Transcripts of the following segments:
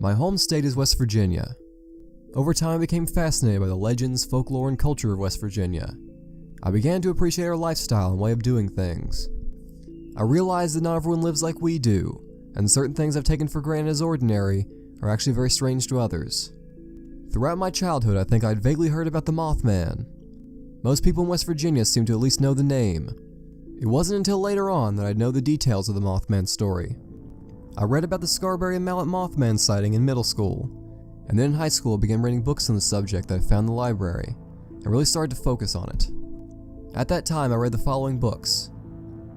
My home state is West Virginia. Over time, I became fascinated by the legends, folklore, and culture of West Virginia. I began to appreciate our lifestyle and way of doing things. I realized that not everyone lives like we do, and certain things I've taken for granted as ordinary are actually very strange to others. Throughout my childhood, I think I'd vaguely heard about the Mothman. Most people in West Virginia seem to at least know the name. It wasn't until later on that I'd know the details of the Mothman story. I read about the Scarberry and Mallet Mothman sighting in middle school, and then in high school I began reading books on the subject that I found in the library, and really started to focus on it. At that time, I read the following books: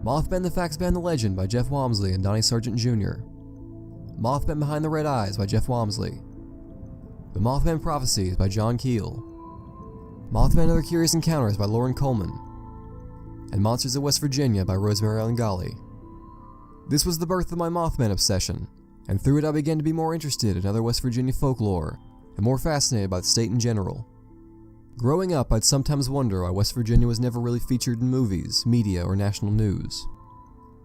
Mothman, the Facts Behind the Legend by Jeff Wamsley and Donnie Sargent Jr., Mothman Behind the Red Eyes by Jeff Wamsley, The Mothman Prophecies by John Keel, Mothman and Other Curious Encounters by Lauren Coleman, and Monsters of West Virginia by Rosemary Ellen Golly. This was the birth of my Mothman obsession, and through it I began to be more interested in other West Virginia folklore, and more fascinated by the state in general. Growing up, I'd sometimes wonder why West Virginia was never really featured in movies, media, or national news.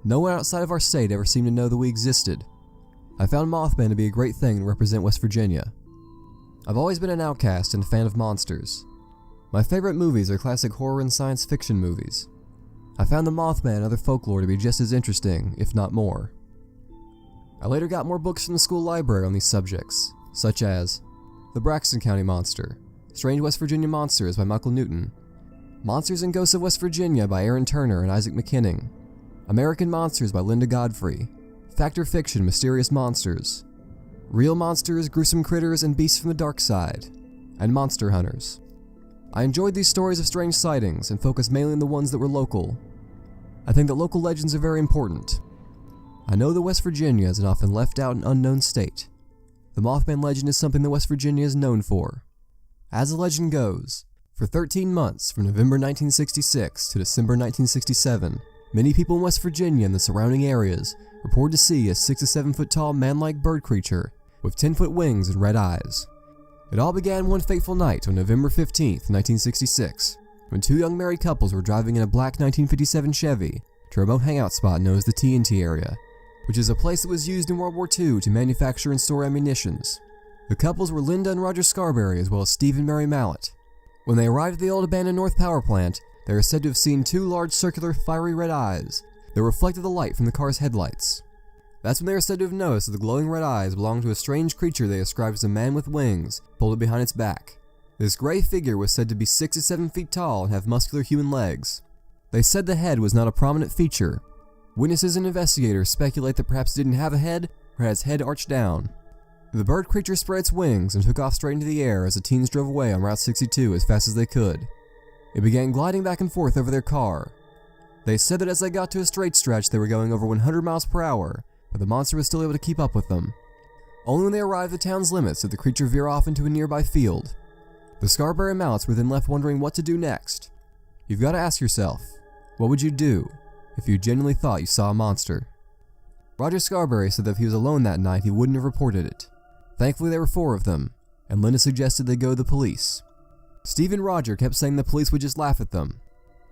No one outside of our state ever seemed to know that we existed. I found Mothman to be a great thing to represent West Virginia. I've always been an outcast and a fan of monsters. My favorite movies are classic horror and science fiction movies. I found the Mothman and other folklore to be just as interesting, if not more. I later got more books from the school library on these subjects, such as The Braxton County Monster, Strange West Virginia Monsters by Michael Newton, Monsters and Ghosts of West Virginia by Aaron Turner and Isaac McKinning, American Monsters by Linda Godfrey, Fact or Fiction Mysterious Monsters, Real Monsters, Gruesome Critters, and Beasts from the Dark Side, and Monster Hunters. I enjoyed these stories of strange sightings and focused mainly on the ones that were local. I think that local legends are very important. I know that West Virginia is an often left out and unknown state. The Mothman legend is something that West Virginia is known for. As the legend goes, for 13 months from November 1966 to December 1967, many people in West Virginia and the surrounding areas reported to see a 6 to 7 foot tall man-like bird creature with 10-foot wings and red eyes. It all began one fateful night on November 15th, 1966, when two young married couples were driving in a black 1957 Chevy to a remote hangout spot known as the TNT area, which is a place that was used in World War II to manufacture and store ammunitions. The couples were Linda and Roger Scarberry as well as Steve and Mary Mallet. When they arrived at the old abandoned North Power Plant, they were said to have seen two large circular fiery red eyes that reflected the light from the car's headlights. That's when they were said to have noticed that the glowing red eyes belonged to a strange creature they described as a man with wings folded behind its back. This gray figure was said to be 6 to 7 feet tall and have muscular human legs. They said the head was not a prominent feature. Witnesses and investigators speculate that perhaps it didn't have a head or had its head arched down. The bird creature spread its wings and took off straight into the air as the teens drove away on Route 62 as fast as they could. It began gliding back and forth over their car. They said that as they got to a straight stretch they were going over 100 miles per hour, but the monster was still able to keep up with them. Only when they arrived at the town's limits did the creature veer off into a nearby field. The Scarberry Mallets were then left wondering what to do next. You've got to ask yourself, what would you do if you genuinely thought you saw a monster? Roger Scarberry said that if he was alone that night he wouldn't have reported it. Thankfully there were 4 of them, and Linda suggested they go to the police. Steve and Roger kept saying the police would just laugh at them,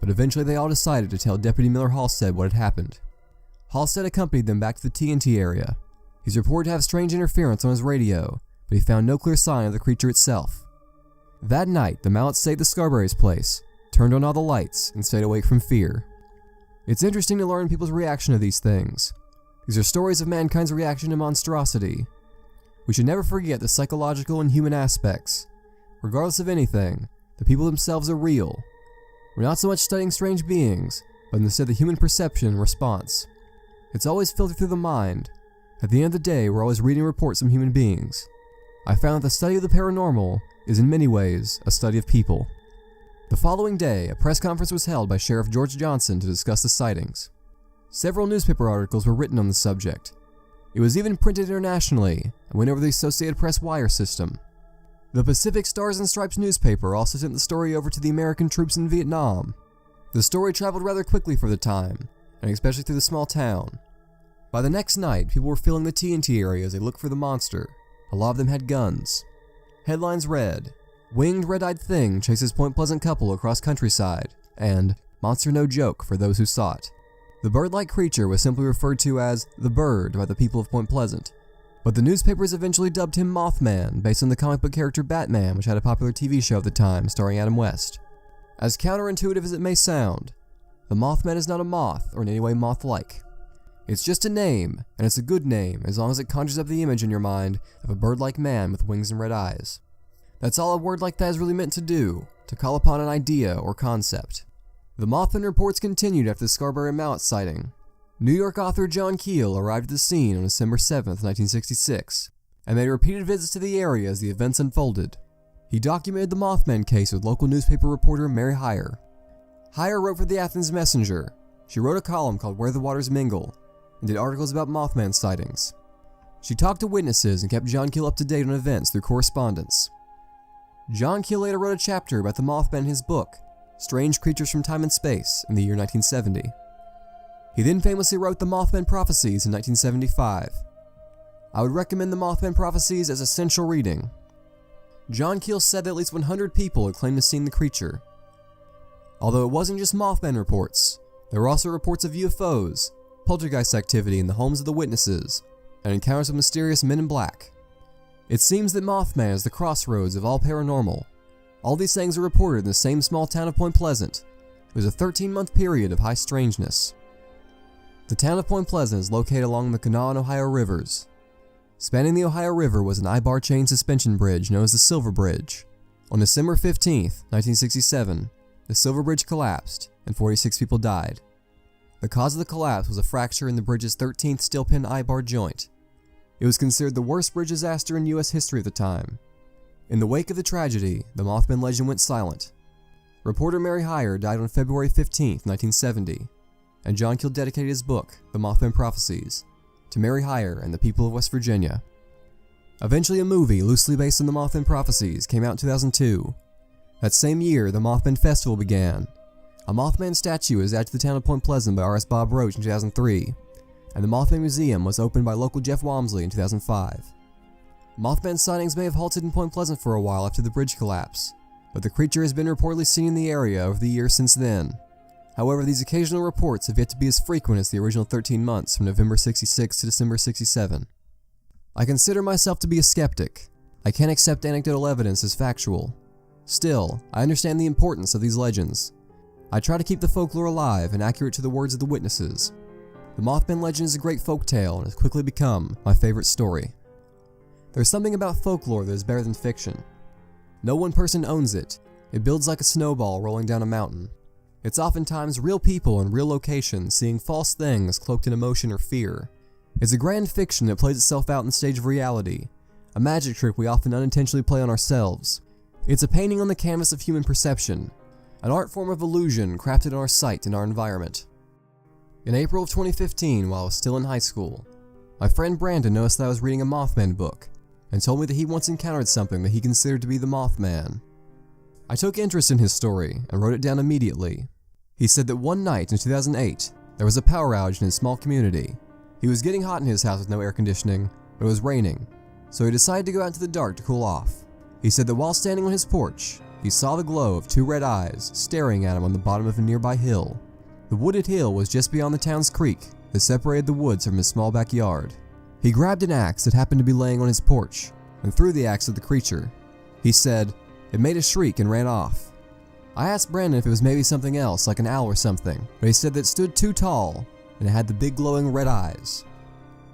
but eventually they all decided to tell Deputy Miller Halstead what had happened. Halstead accompanied them back to the TNT area. He's reported to have strange interference on his radio, but he found no clear sign of the creature itself. That night, the Mallets stayed at the Scarberry's place, turned on all the lights, and stayed awake from fear. It's interesting to learn people's reaction to these things. These are stories of mankind's reaction to monstrosity. We should never forget the psychological and human aspects. Regardless of anything, the people themselves are real. We're not so much studying strange beings, but instead the human perception and response. It's always filtered through the mind. At the end of the day, we're always reading reports from human beings. I found that the study of the paranormal is in many ways a study of people. The following day, a press conference was held by Sheriff George Johnson to discuss the sightings. Several newspaper articles were written on the subject. It was even printed internationally and went over the Associated Press wire system. The Pacific Stars and Stripes newspaper also sent the story over to the American troops in Vietnam. The story traveled rather quickly for the time, and especially through the small town. By the next night, people were filling the TNT area as they looked for the monster. A lot of them had guns. Headlines read, "Winged red-eyed thing chases Point Pleasant couple across countryside," and "Monster no joke for those who saw it." The bird-like creature was simply referred to as the bird by the people of Point Pleasant. But the newspapers eventually dubbed him Mothman based on the comic book character Batman, which had a popular TV show at the time starring Adam West. As counterintuitive as it may sound, the Mothman is not a moth or in any way moth-like. It's just a name, and it's a good name as long as it conjures up the image in your mind of a bird-like man with wings and red eyes. That's all a word like that is really meant to do, to call upon an idea or concept. The Mothman reports continued after the Scarborough Mallet sighting. New York author John Keel arrived at the scene on December 7, 1966, and made repeated visits to the area as the events unfolded. He documented the Mothman case with local newspaper reporter Mary Heyer. Heyer wrote for the Athens Messenger. She wrote a column called Where the Waters Mingle, and did articles about Mothman sightings. She talked to witnesses and kept John Keel up to date on events through correspondence. John Keel later wrote a chapter about the Mothman in his book, Strange Creatures from Time and Space, in the year 1970. He then famously wrote the Mothman Prophecies in 1975. I would recommend the Mothman Prophecies as essential reading. John Keel said that at least 100 people had claimed to have seen the creature. Although it wasn't just Mothman reports, there were also reports of UFOs, poltergeist activity in the homes of the witnesses, and encounters with mysterious men in black. It seems that Mothman is the crossroads of all paranormal. All these things are reported in the same small town of Point Pleasant. It was a 13-month period of high strangeness. The town of Point Pleasant is located along the Kanawha and Ohio rivers. Spanning the Ohio River was an I-bar chain suspension bridge known as the Silver Bridge. On December 15, 1967, the Silver Bridge collapsed and 46 people died. The cause of the collapse was a fracture in the bridge's 13th steel pin I-bar joint. It was considered the worst bridge disaster in U.S. history at the time. In the wake of the tragedy, the Mothman legend went silent. Reporter Mary Heyer died on February 15, 1970, and John Keel dedicated his book, The Mothman Prophecies, to Mary Heyer and the people of West Virginia. Eventually a movie loosely based on the Mothman Prophecies came out in 2002. That same year, the Mothman Festival began. A Mothman statue was added to the town of Point Pleasant by R.S. Bob Roach in 2003, and the Mothman Museum was opened by local Jeff Walmsley in 2005. Mothman sightings may have halted in Point Pleasant for a while after the bridge collapse, but the creature has been reportedly seen in the area over the years since then. However, these occasional reports have yet to be as frequent as the original 13 months from November 66 to December 67. I consider myself to be a skeptic. I can't accept anecdotal evidence as factual. Still, I understand the importance of these legends. I try to keep the folklore alive and accurate to the words of the witnesses. The Mothman legend is a great folktale and has quickly become my favorite story. There's something about folklore that is better than fiction. No one person owns it. It builds like a snowball rolling down a mountain. It's oftentimes real people in real locations seeing false things cloaked in emotion or fear. It's a grand fiction that plays itself out in the stage of reality, a magic trick we often unintentionally play on ourselves. It's a painting on the canvas of human perception, an art form of illusion crafted on our sight and our environment. In April of 2015, while I was still in high school, my friend Brandon noticed that I was reading a Mothman book, and told me that he once encountered something that he considered to be the Mothman. I took interest in his story and wrote it down immediately. He said that one night in 2008, there was a power outage in his small community. He was getting hot in his house with no air conditioning, but it was raining, so he decided to go out into the dark to cool off. He said that while standing on his porch, he saw the glow of two red eyes staring at him on the bottom of a nearby hill. The wooded hill was just beyond the town's creek that separated the woods from his small backyard. He grabbed an axe that happened to be laying on his porch and threw the axe at the creature. He said, it made a shriek and ran off. I asked Brandon if it was maybe something else, like an owl or something, but he said that it stood too tall and it had the big glowing red eyes.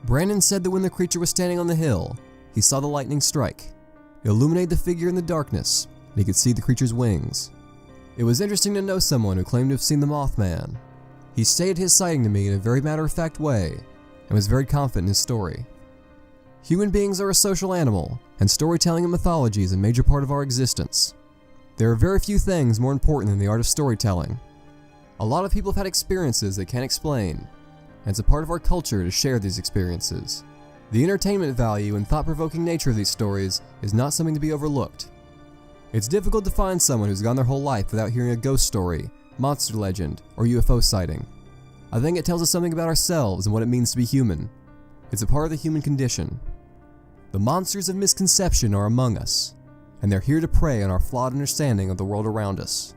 Brandon said that when the creature was standing on the hill, he saw the lightning strike. It illuminated the figure in the darkness, and he could see the creature's wings. It was interesting to know someone who claimed to have seen the Mothman. He stated his sighting to me in a very matter-of-fact way, and was very confident in his story. Human beings are a social animal, and storytelling and mythology is a major part of our existence. There are very few things more important than the art of storytelling. A lot of people have had experiences they can't explain, and it's a part of our culture to share these experiences. The entertainment value and thought-provoking nature of these stories is not something to be overlooked. It's difficult to find someone who's gone their whole life without hearing a ghost story, monster legend, or UFO sighting. I think it tells us something about ourselves and what it means to be human. It's a part of the human condition. The monsters of misconception are among us, and they're here to prey on our flawed understanding of the world around us.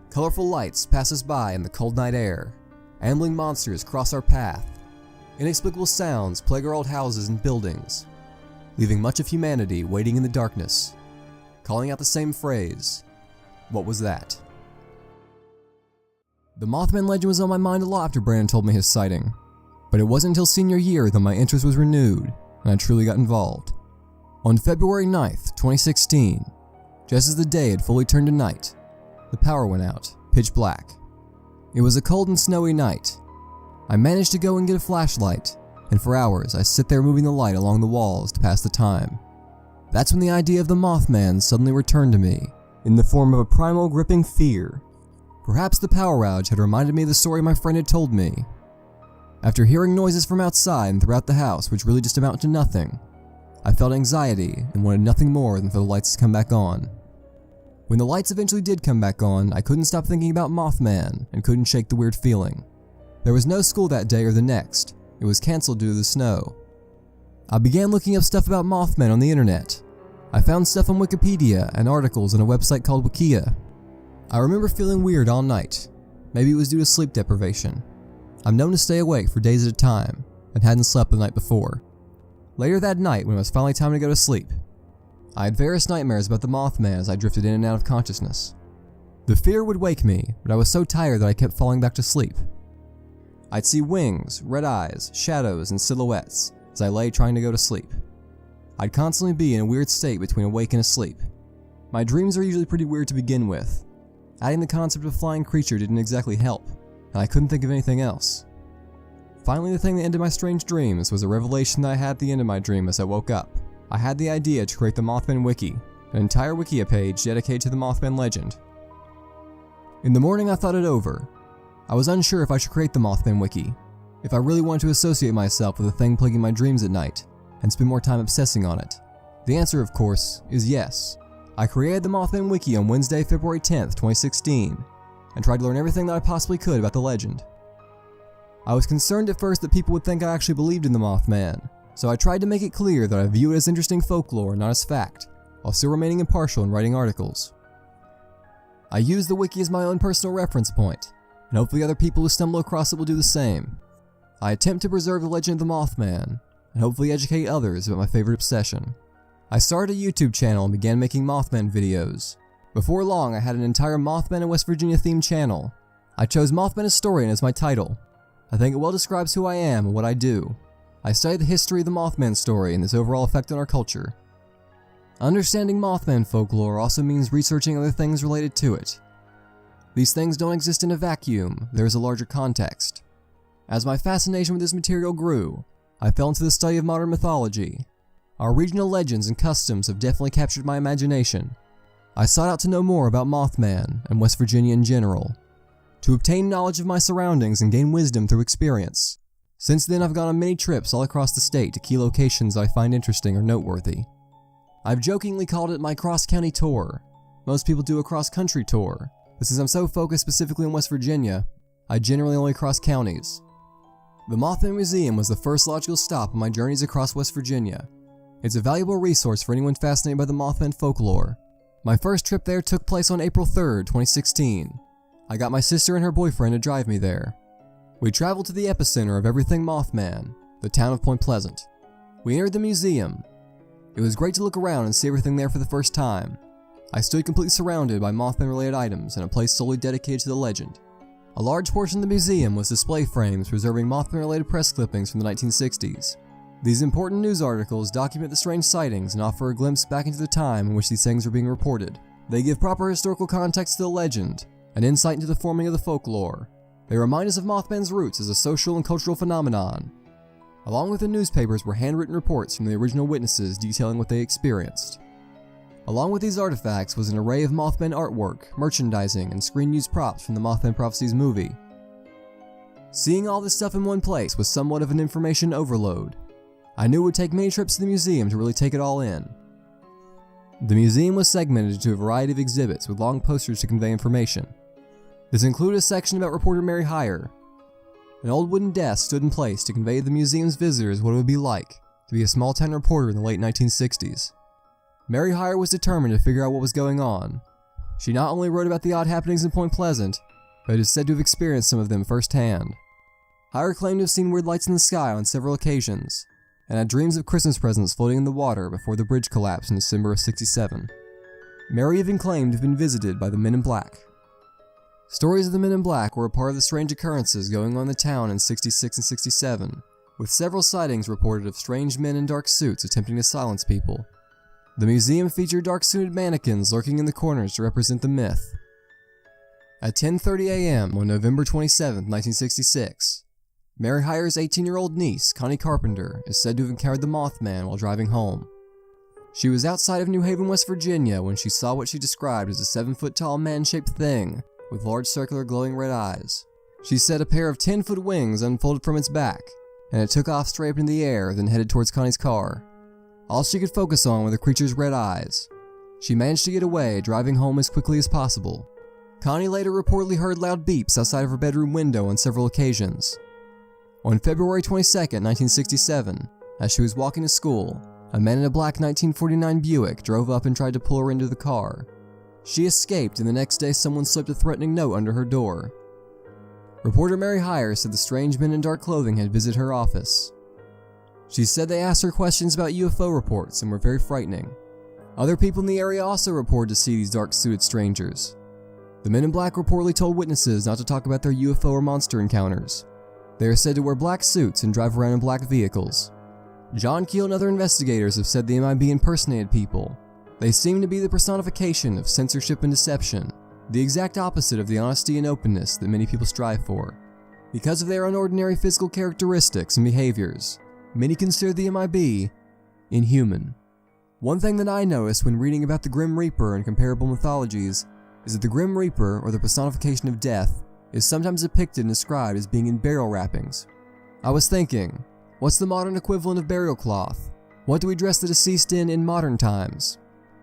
Colorful lights pass us by in the cold night air. Ambling monsters cross our path. Inexplicable sounds plague our old houses and buildings. leaving much of humanity waiting in the darkness, calling out the same phrase, "What was that?" The Mothman legend was on my mind a lot after Brandon told me his sighting, but it wasn't until senior year that my interest was renewed and I truly got involved. On February 9th, 2016, just as the day had fully turned to night, the power went out, pitch black. It was a cold and snowy night. I managed to go and get a flashlight, and for hours I sit there moving the light along the walls to pass the time. That's when the idea of the Mothman suddenly returned to me, in the form of a primal gripping fear. Perhaps the power outage had reminded me of the story my friend had told me. After hearing noises from outside and throughout the house which really just amounted to nothing, I felt anxiety and wanted nothing more than for the lights to come back on. When the lights eventually did come back on, I couldn't stop thinking about Mothman and couldn't shake the weird feeling. There was no school that day or the next. It was cancelled due to the snow. I began looking up stuff about Mothman on the internet. I found stuff on Wikipedia and articles on a website called Wikia. I remember feeling weird all night. Maybe it was due to sleep deprivation. I'm known to stay awake for days at a time and hadn't slept the night before. Later that night, when it was finally time to go to sleep, I had various nightmares about the Mothman as I drifted in and out of consciousness. The fear would wake me, but I was so tired that I kept falling back to sleep. I'd see wings, red eyes, shadows, and silhouettes as I lay trying to go to sleep. I'd constantly be in a weird state between awake and asleep. My dreams are usually pretty weird to begin with. Adding the concept of a flying creature didn't exactly help, and I couldn't think of anything else. Finally, the thing that ended my strange dreams was a revelation that I had at the end of my dream as I woke up. I had the idea to create the Mothman Wiki, an entire Wikia page dedicated to the Mothman legend. In the morning I thought it over. I was unsure if I should create the Mothman Wiki, if I really wanted to associate myself with the thing plaguing my dreams at night, and spend more time obsessing on it. The answer, of course, is yes. I created the Mothman Wiki on Wednesday, February 10th, 2016, and tried to learn everything that I possibly could about the legend. I was concerned at first that people would think I actually believed in the Mothman, so I tried to make it clear that I view it as interesting folklore, not as fact, while still remaining impartial in writing articles. I used the wiki as my own personal reference point, and hopefully other people who stumble across it will do the same. I attempt to preserve the legend of the Mothman, and hopefully educate others about my favorite obsession. I started a YouTube channel and began making Mothman videos. Before long, I had an entire Mothman and West Virginia themed channel. I chose Mothman Historian as my title. I think it well describes who I am and what I do. I study the history of the Mothman story and its overall effect on our culture. Understanding Mothman folklore also means researching other things related to it. These things don't exist in a vacuum, there is a larger context. As my fascination with this material grew, I fell into the study of modern mythology. Our regional legends and customs have definitely captured my imagination. I sought out to know more about Mothman and West Virginia in general, to obtain knowledge of my surroundings and gain wisdom through experience. Since then, I've gone on many trips all across the state to key locations I find interesting or noteworthy. I've jokingly called it my cross-county tour. Most people do a cross-country tour, but since I'm so focused specifically on West Virginia, I generally only cross counties. The Mothman Museum was the first logical stop on my journeys across West Virginia. It's a valuable resource for anyone fascinated by the Mothman folklore. My first trip there took place on April 3rd, 2016. I got my sister and her boyfriend to drive me there. We traveled to the epicenter of everything Mothman, the town of Point Pleasant. We entered the museum. It was great to look around and see everything there for the first time. I stood completely surrounded by Mothman-related items in a place solely dedicated to the legend. A large portion of the museum was display frames preserving Mothman-related press clippings from the 1960s. These important news articles document the strange sightings and offer a glimpse back into the time in which these things were being reported. They give proper historical context to the legend, and insight into the forming of the folklore. They remind us of Mothman's roots as a social and cultural phenomenon. Along with the newspapers were handwritten reports from the original witnesses detailing what they experienced. Along with these artifacts was an array of Mothman artwork, merchandising, and screen-used props from the Mothman Prophecies movie. Seeing all this stuff in one place was somewhat of an information overload. I knew it would take many trips to the museum to really take it all in. The museum was segmented into a variety of exhibits with long posters to convey information. This included a section about reporter Mary Hyre. An old wooden desk stood in place to convey to the museum's visitors what it would be like to be a small-town reporter in the late 1960s. Mary Hyre was determined to figure out what was going on. She not only wrote about the odd happenings in Point Pleasant, but is said to have experienced some of them firsthand. Hyre claimed to have seen weird lights in the sky on several occasions. and had dreams of Christmas presents floating in the water before the bridge collapsed in December of '67. Mary even claimed to have been visited by the Men in Black. Stories of the Men in Black were a part of the strange occurrences going on in the town in '66 and '67, with several sightings reported of strange men in dark suits attempting to silence people. The museum featured dark-suited mannequins lurking in the corners to represent the myth. At 10:30 a.m. on November 27, 1966, Mary Hyer's 18-year-old niece, Connie Carpenter, is said to have encountered the Mothman while driving home. She was outside of New Haven, West Virginia when she saw what she described as a 7-foot-tall man-shaped thing with large circular glowing red eyes. She said a pair of 10-foot wings unfolded from its back, and it took off straight up into the air, then headed towards Connie's car. All she could focus on were the creature's red eyes. She managed to get away, driving home as quickly as possible. Connie later reportedly heard loud beeps outside of her bedroom window on several occasions. On February 22, 1967, as she was walking to school, a man in a black 1949 Buick drove up and tried to pull her into the car. She escaped, and the next day someone slipped a threatening note under her door. Reporter Mary Hyer said the strange men in dark clothing had visited her office. She said they asked her questions about UFO reports and were very frightening. Other people in the area also reported to see these dark-suited strangers. The Men in Black reportedly told witnesses not to talk about their UFO or monster encounters. They are said to wear black suits and drive around in black vehicles. John Keel and other investigators have said the MIB impersonated people. They seem to be the personification of censorship and deception, the exact opposite of the honesty and openness that many people strive for. Because of their unordinary physical characteristics and behaviors, many consider the MIB inhuman. One thing that I noticed when reading about the Grim Reaper and comparable mythologies is that the Grim Reaper, or the personification of death, is sometimes depicted and described as being in burial wrappings. I was thinking, what's the modern equivalent of burial cloth? What do we dress the deceased in modern times?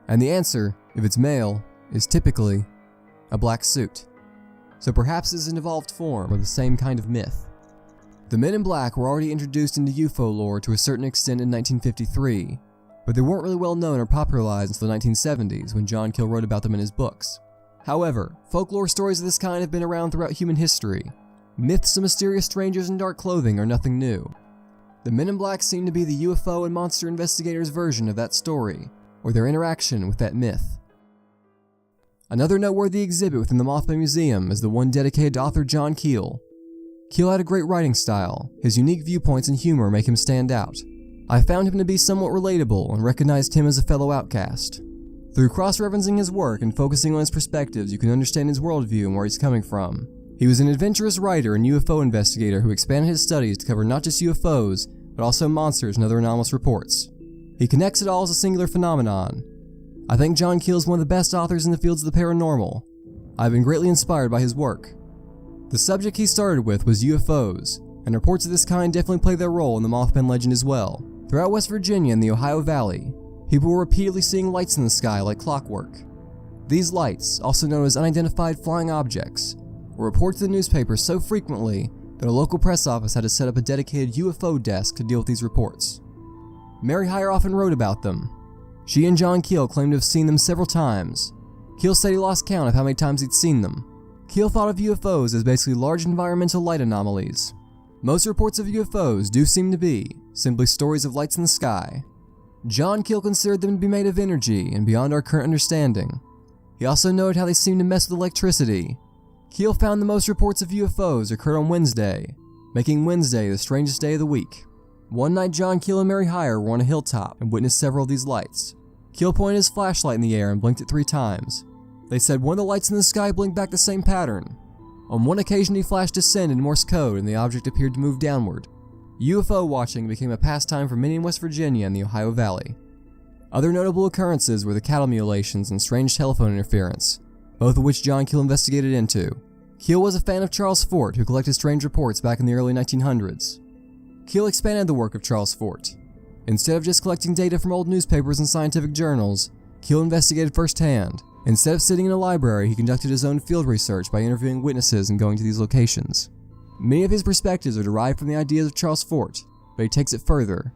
And the answer, if it's male, is typically a black suit. So perhaps this is an evolved form of the same kind of myth. The Men in Black were already introduced into UFO lore to a certain extent in 1953, but they weren't really well known or popularized until the 1970s when John Keel wrote about them in his books. However, folklore stories of this kind have been around throughout human history. Myths of mysterious strangers in dark clothing are nothing new. The Men in Black seem to be the UFO and monster investigators' version of that story, or their interaction with that myth. Another noteworthy exhibit within the Mothman Museum is the one dedicated to author John Keel. Keel had a great writing style. His unique viewpoints and humor make him stand out. I found him to be somewhat relatable and recognized him as a fellow outcast. Through cross-referencing his work and focusing on his perspectives, you can understand his worldview and where he's coming from. He was an adventurous writer and UFO investigator who expanded his studies to cover not just UFOs, but also monsters and other anomalous reports. He connects it all as a singular phenomenon. I think John Keel is one of the best authors in the fields of the paranormal. I've been greatly inspired by his work. The subject he started with was UFOs, and reports of this kind definitely play their role in the Mothman legend as well. Throughout West Virginia and the Ohio Valley, people were repeatedly seeing lights in the sky like clockwork. These lights, also known as unidentified flying objects, were reported to the newspaper so frequently that a local press office had to set up a dedicated UFO desk to deal with these reports. Mary Hyer often wrote about them. She and John Keel claimed to have seen them several times. Keel said he lost count of how many times he'd seen them. Keel thought of UFOs as basically large environmental light anomalies. Most reports of UFOs do seem to be simply stories of lights in the sky. John Keel considered them to be made of energy and beyond our current understanding. He also noted how they seemed to mess with electricity. Keel found the most reports of UFOs occurred on Wednesday, making Wednesday the strangest day of the week. One night John Keel and Mary Hyer were on a hilltop and witnessed several of these lights. Keel pointed his flashlight in the air and blinked it 3 times. They said one of the lights in the sky blinked back the same pattern. On one occasion he flashed descend in Morse code and the object appeared to move downward. UFO watching became a pastime for many in West Virginia and the Ohio Valley. Other notable occurrences were the cattle mutilations and strange telephone interference, both of which John Keel investigated into. Keel was a fan of Charles Fort, who collected strange reports back in the early 1900s. Keel expanded the work of Charles Fort. Instead of just collecting data from old newspapers and scientific journals, Keel investigated firsthand. Instead of sitting in a library, he conducted his own field research by interviewing witnesses and going to these locations. Many of his perspectives are derived from the ideas of Charles Fort, but he takes it further.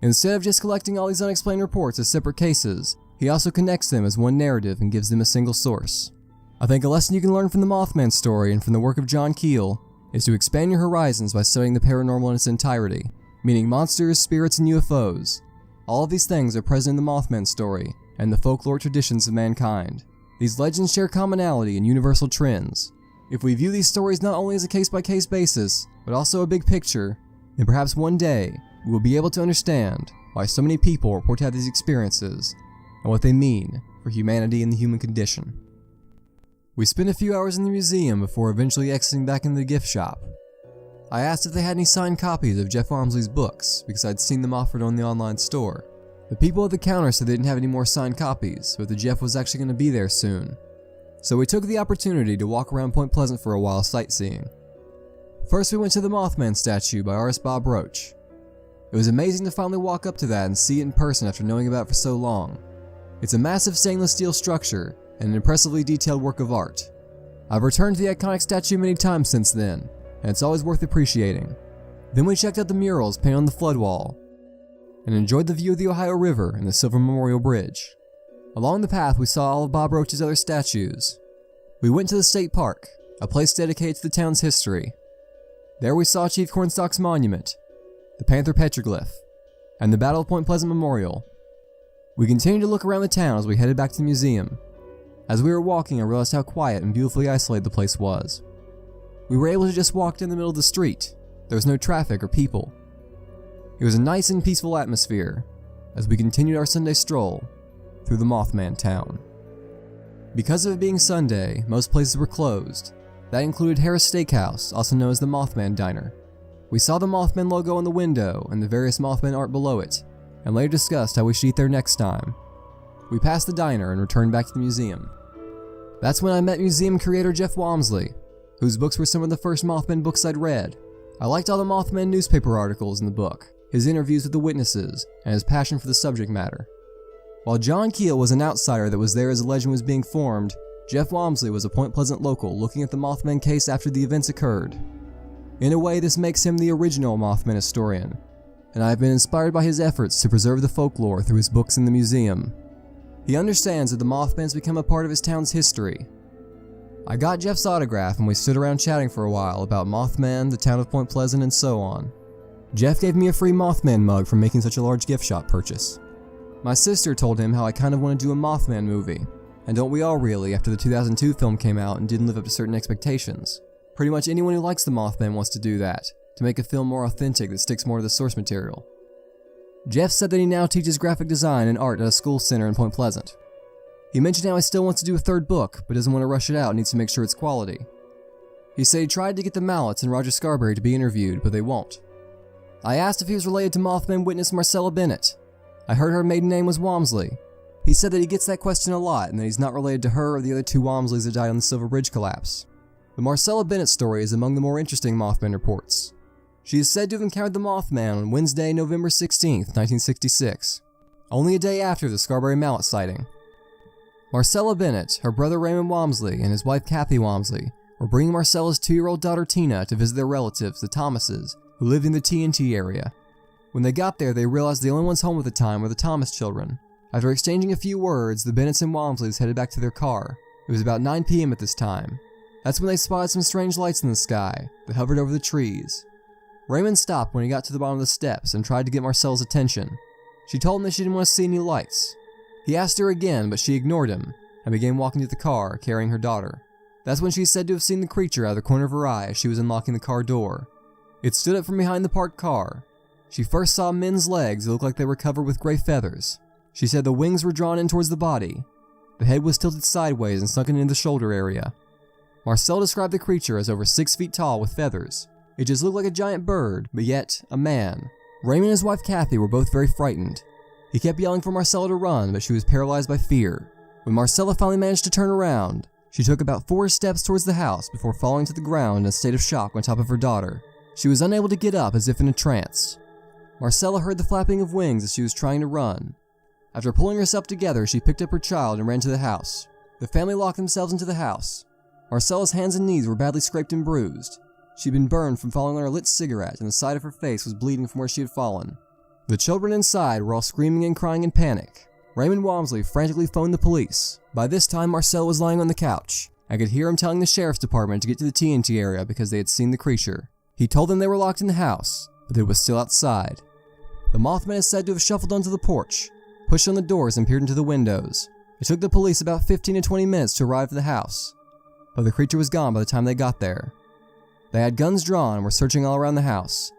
Instead of just collecting all these unexplained reports as separate cases, he also connects them as one narrative and gives them a single source. I think a lesson you can learn from the Mothman story and from the work of John Keel is to expand your horizons by studying the paranormal in its entirety. meaning monsters, spirits, and UFOs. All of these things are present in the Mothman story and the folklore traditions of mankind. These legends share commonality and universal trends. If we view these stories not only as a case-by-case basis, but also a big picture, then perhaps one day we will be able to understand why so many people report to have these experiences and what they mean for humanity and the human condition. We spent a few hours in the museum before eventually exiting back into the gift shop. I asked if they had any signed copies of Jeff Walmsley's books because I'd seen them offered on the online store. The people at the counter said they didn't have any more signed copies, but that Jeff was actually going to be there soon. So we took the opportunity to walk around Point Pleasant for a while sightseeing. First we went to the Mothman statue by artist Bob Roach. It was amazing to finally walk up to that and see it in person after knowing about it for so long. It's a massive stainless steel structure and an impressively detailed work of art. I've returned to the iconic statue many times since then, and it's always worth appreciating. Then we checked out the murals painted on the flood wall, and enjoyed the view of the Ohio River and the Silver Memorial Bridge. Along the path we saw all of Bob Roach's other statues. We went to the state park, a place dedicated to the town's history. There we saw Chief Cornstalk's monument, the Panther Petroglyph, and the Battle of Point Pleasant Memorial. We continued to look around the town as we headed back to the museum. As we were walking, I realized how quiet and beautifully isolated the place was. We were able to just walk in the middle of the street. There was no traffic or people. It was a nice and peaceful atmosphere as we continued our Sunday stroll through the Mothman town. Because of it being Sunday, most places were closed. That included Harris Steakhouse, also known as the Mothman Diner. We saw the Mothman logo on the window and the various Mothman art below it, and later discussed how we should eat there next time. We passed the diner and returned back to the museum. That's when I met museum curator Jeff Walmsley, whose books were some of the first Mothman books I'd read. I liked all the Mothman newspaper articles in the book, his interviews with the witnesses, and his passion for the subject matter. While John Keel was an outsider that was there as the legend was being formed, Jeff Walmsley was a Point Pleasant local looking at the Mothman case after the events occurred. In a way, this makes him the original Mothman historian, and I have been inspired by his efforts to preserve the folklore through his books in the museum. He understands that the Mothman's become a part of his town's history. I got Jeff's autograph and we stood around chatting for a while about Mothman, the town of Point Pleasant, and so on. Jeff gave me a free Mothman mug for making such a large gift shop purchase. My sister told him how I kind of want to do a Mothman movie, and don't we all really after the 2002 film came out and didn't live up to certain expectations. Pretty much anyone who likes the Mothman wants to do that, to make a film more authentic that sticks more to the source material. Jeff said that he now teaches graphic design and art at a school center in Point Pleasant. He mentioned how he still wants to do a third book, but doesn't want to rush it out and needs to make sure it's quality. He said he tried to get the Mallets and Roger Scarberry to be interviewed, but they won't. I asked if he was related to Mothman witness Marcella Bennett. I heard her maiden name was Walmsley. He said that he gets that question a lot and that he's not related to her or the other two Walmsleys that died on the Silver Bridge collapse. The Marcella Bennett story is among the more interesting Mothman reports. She is said to have encountered the Mothman on Wednesday, November 16, 1966, only a day after the Scarberry Mallet sighting. Marcella Bennett, her brother Raymond Walmsley, and his wife Kathy Walmsley were bringing Marcella's 2-year-old daughter Tina to visit their relatives, the Thomases, who lived in the TNT area. When they got there, they realized the only ones home at the time were the Thomas children. After exchanging a few words, the Bennetts and Walmsleys headed back to their car. It was about 9 p.m. at this time. That's when they spotted some strange lights in the sky that hovered over the trees. Raymond stopped when he got to the bottom of the steps and tried to get Marcella's attention. She told him that she didn't want to see any lights. He asked her again, but she ignored him and began walking to the car, carrying her daughter. That's when she is said to have seen the creature out of the corner of her eye as she was unlocking the car door. It stood up from behind the parked car. She first saw men's legs that looked like they were covered with gray feathers. She said the wings were drawn in towards the body. The head was tilted sideways and sunken into the shoulder area. Marcel described the creature as over 6 feet tall with feathers. It just looked like a giant bird, but yet a man. Raymond and his wife Kathy were both very frightened. He kept yelling for Marcella to run, but she was paralyzed by fear. When Marcella finally managed to turn around, she took about 4 steps towards the house before falling to the ground in a state of shock on top of her daughter. She was unable to get up as if in a trance. Marcella heard the flapping of wings as she was trying to run. After pulling herself together, she picked up her child and ran to the house. The family locked themselves into the house. Marcella's hands and knees were badly scraped and bruised. She'd been burned from falling on her lit cigarette, and the side of her face was bleeding from where she had fallen. The children inside were all screaming and crying in panic. Raymond Walmsley frantically phoned the police. By this time, Marcella was lying on the couch. I could hear him telling the sheriff's department to get to the TNT area because they had seen the creature. He told them they were locked in the house, but it was still outside. The Mothman is said to have shuffled onto the porch, pushed on the doors, and peered into the windows. It took the police about 15 to 20 minutes to arrive at the house, but the creature was gone by the time they got there. They had guns drawn and were searching all around the house.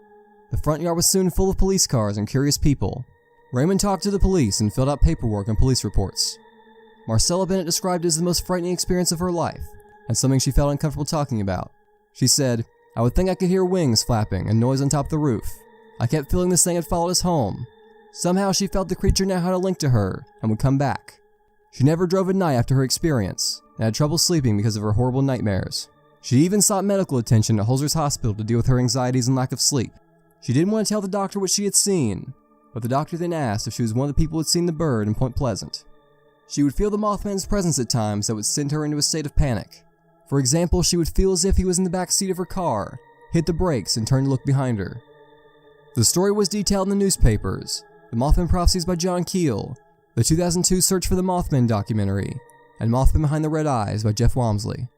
The front yard was soon full of police cars and curious people. Raymond talked to the police and filled out paperwork and police reports. Marcella Bennett described it as the most frightening experience of her life, and something she felt uncomfortable talking about. She said, "I would think I could hear wings flapping and noise on top of the roof. I kept feeling this thing had followed us home. Somehow she felt the creature now had a link to her and would come back. She never drove at night after her experience, and had trouble sleeping because of her horrible nightmares. She even sought medical attention at Holzer's Hospital to deal with her anxieties and lack of sleep. She didn't want to tell the doctor what she had seen, but the doctor then asked if she was one of the people who had seen the bird in Point Pleasant. She would feel the Mothman's presence at times that would send her into a state of panic. For example, she would feel as if he was in the back seat of her car, hit the brakes, and turned to look behind her." The story was detailed in the newspapers, The Mothman Prophecies by John Keel, the 2002 Search for the Mothman documentary, and Mothman Behind the Red Eyes by Jeff Walmsley.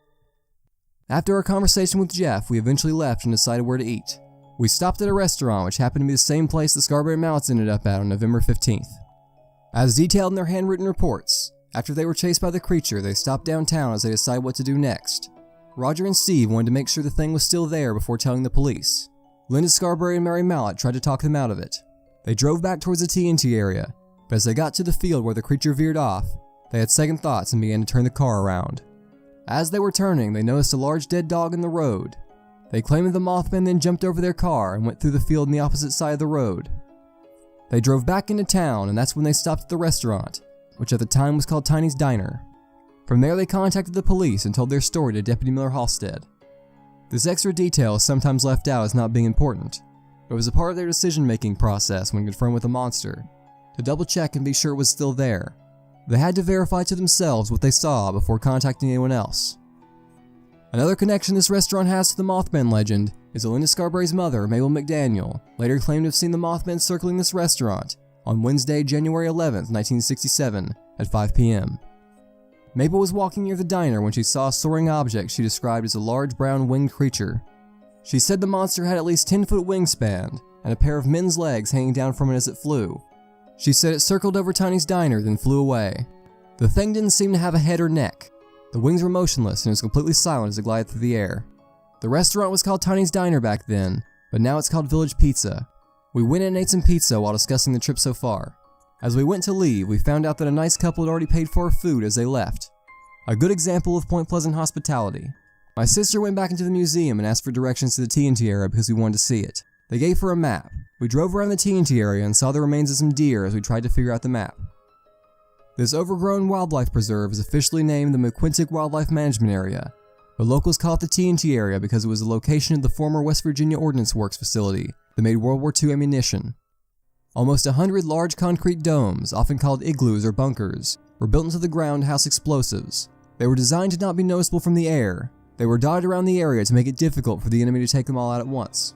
After our conversation with Jeff, we eventually left and decided where to eat. We stopped at a restaurant which happened to be the same place the Scarberry Mallets ended up at on November 15th. As detailed in their handwritten reports, after they were chased by the creature, they stopped downtown as they decided what to do next. Roger and Steve wanted to make sure the thing was still there before telling the police. Linda Scarberry and Mary Mallet tried to talk them out of it. They drove back towards the TNT area, but as they got to the field where the creature veered off, they had second thoughts and began to turn the car around. As they were turning, they noticed a large dead dog in the road. They claimed that the Mothman then jumped over their car and went through the field on the opposite side of the road. They drove back into town, and that's when they stopped at the restaurant, which at the time was called Tiny's Diner. From there they contacted the police and told their story to Deputy Miller Halstead. This extra detail is sometimes left out as not being important, but it was a part of their decision-making process when confronted with a monster, to double-check and be sure it was still there. They had to verify to themselves what they saw before contacting anyone else. Another connection this restaurant has to the Mothman legend is that Linda Scarberry's mother, Mabel McDaniel, later claimed to have seen the Mothman circling this restaurant on Wednesday, January 11th, 1967, at 5 p.m. Mabel was walking near the diner when she saw a soaring object she described as a large brown winged creature. She said the monster had at least 10-foot wingspan and a pair of men's legs hanging down from it as it flew. She said it circled over Tiny's Diner, then flew away. The thing didn't seem to have a head or neck. The wings were motionless and it was completely silent as it glided through the air. The restaurant was called Tiny's Diner back then, but now it's called Village Pizza. We went and ate some pizza while discussing the trip so far. As we went to leave, we found out that a nice couple had already paid for our food as they left. A good example of Point Pleasant hospitality. My sister went back into the museum and asked for directions to the TNT area because we wanted to see it. They gave her a map. We drove around the TNT area and saw the remains of some deer as we tried to figure out the map. This overgrown wildlife preserve is officially named the McQuintic Wildlife Management Area, but locals call it the TNT area because it was the location of the former West Virginia Ordnance Works facility that made World War II ammunition. Almost 100 large concrete domes, often called igloos or bunkers, were built into the ground to house explosives. They were designed to not be noticeable from the air. They were dotted around the area to make it difficult for the enemy to take them all out at once.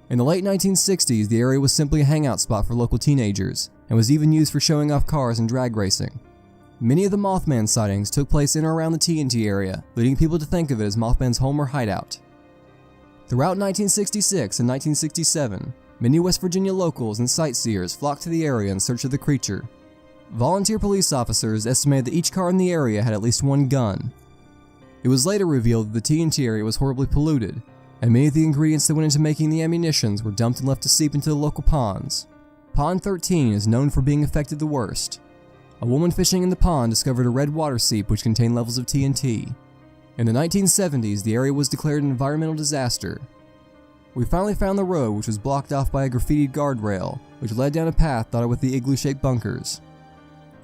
In the late 1960s, the area was simply a hangout spot for local teenagers, and was even used for showing off cars and drag racing. Many of the Mothman sightings took place in or around the TNT area, leading people to think of it as Mothman's home or hideout. Throughout 1966 and 1967, many West Virginia locals and sightseers flocked to the area in search of the creature. Volunteer police officers estimated that each car in the area had at least one gun. It was later revealed that the TNT area was horribly polluted, and many of the ingredients that went into making the ammunitions were dumped and left to seep into the local ponds. Pond 13 is known for being affected the worst. A woman fishing in the pond discovered a red water seep which contained levels of TNT. In the 1970s, the area was declared an environmental disaster. We finally found the road, which was blocked off by a graffitied guardrail, which led down a path dotted with the igloo-shaped bunkers.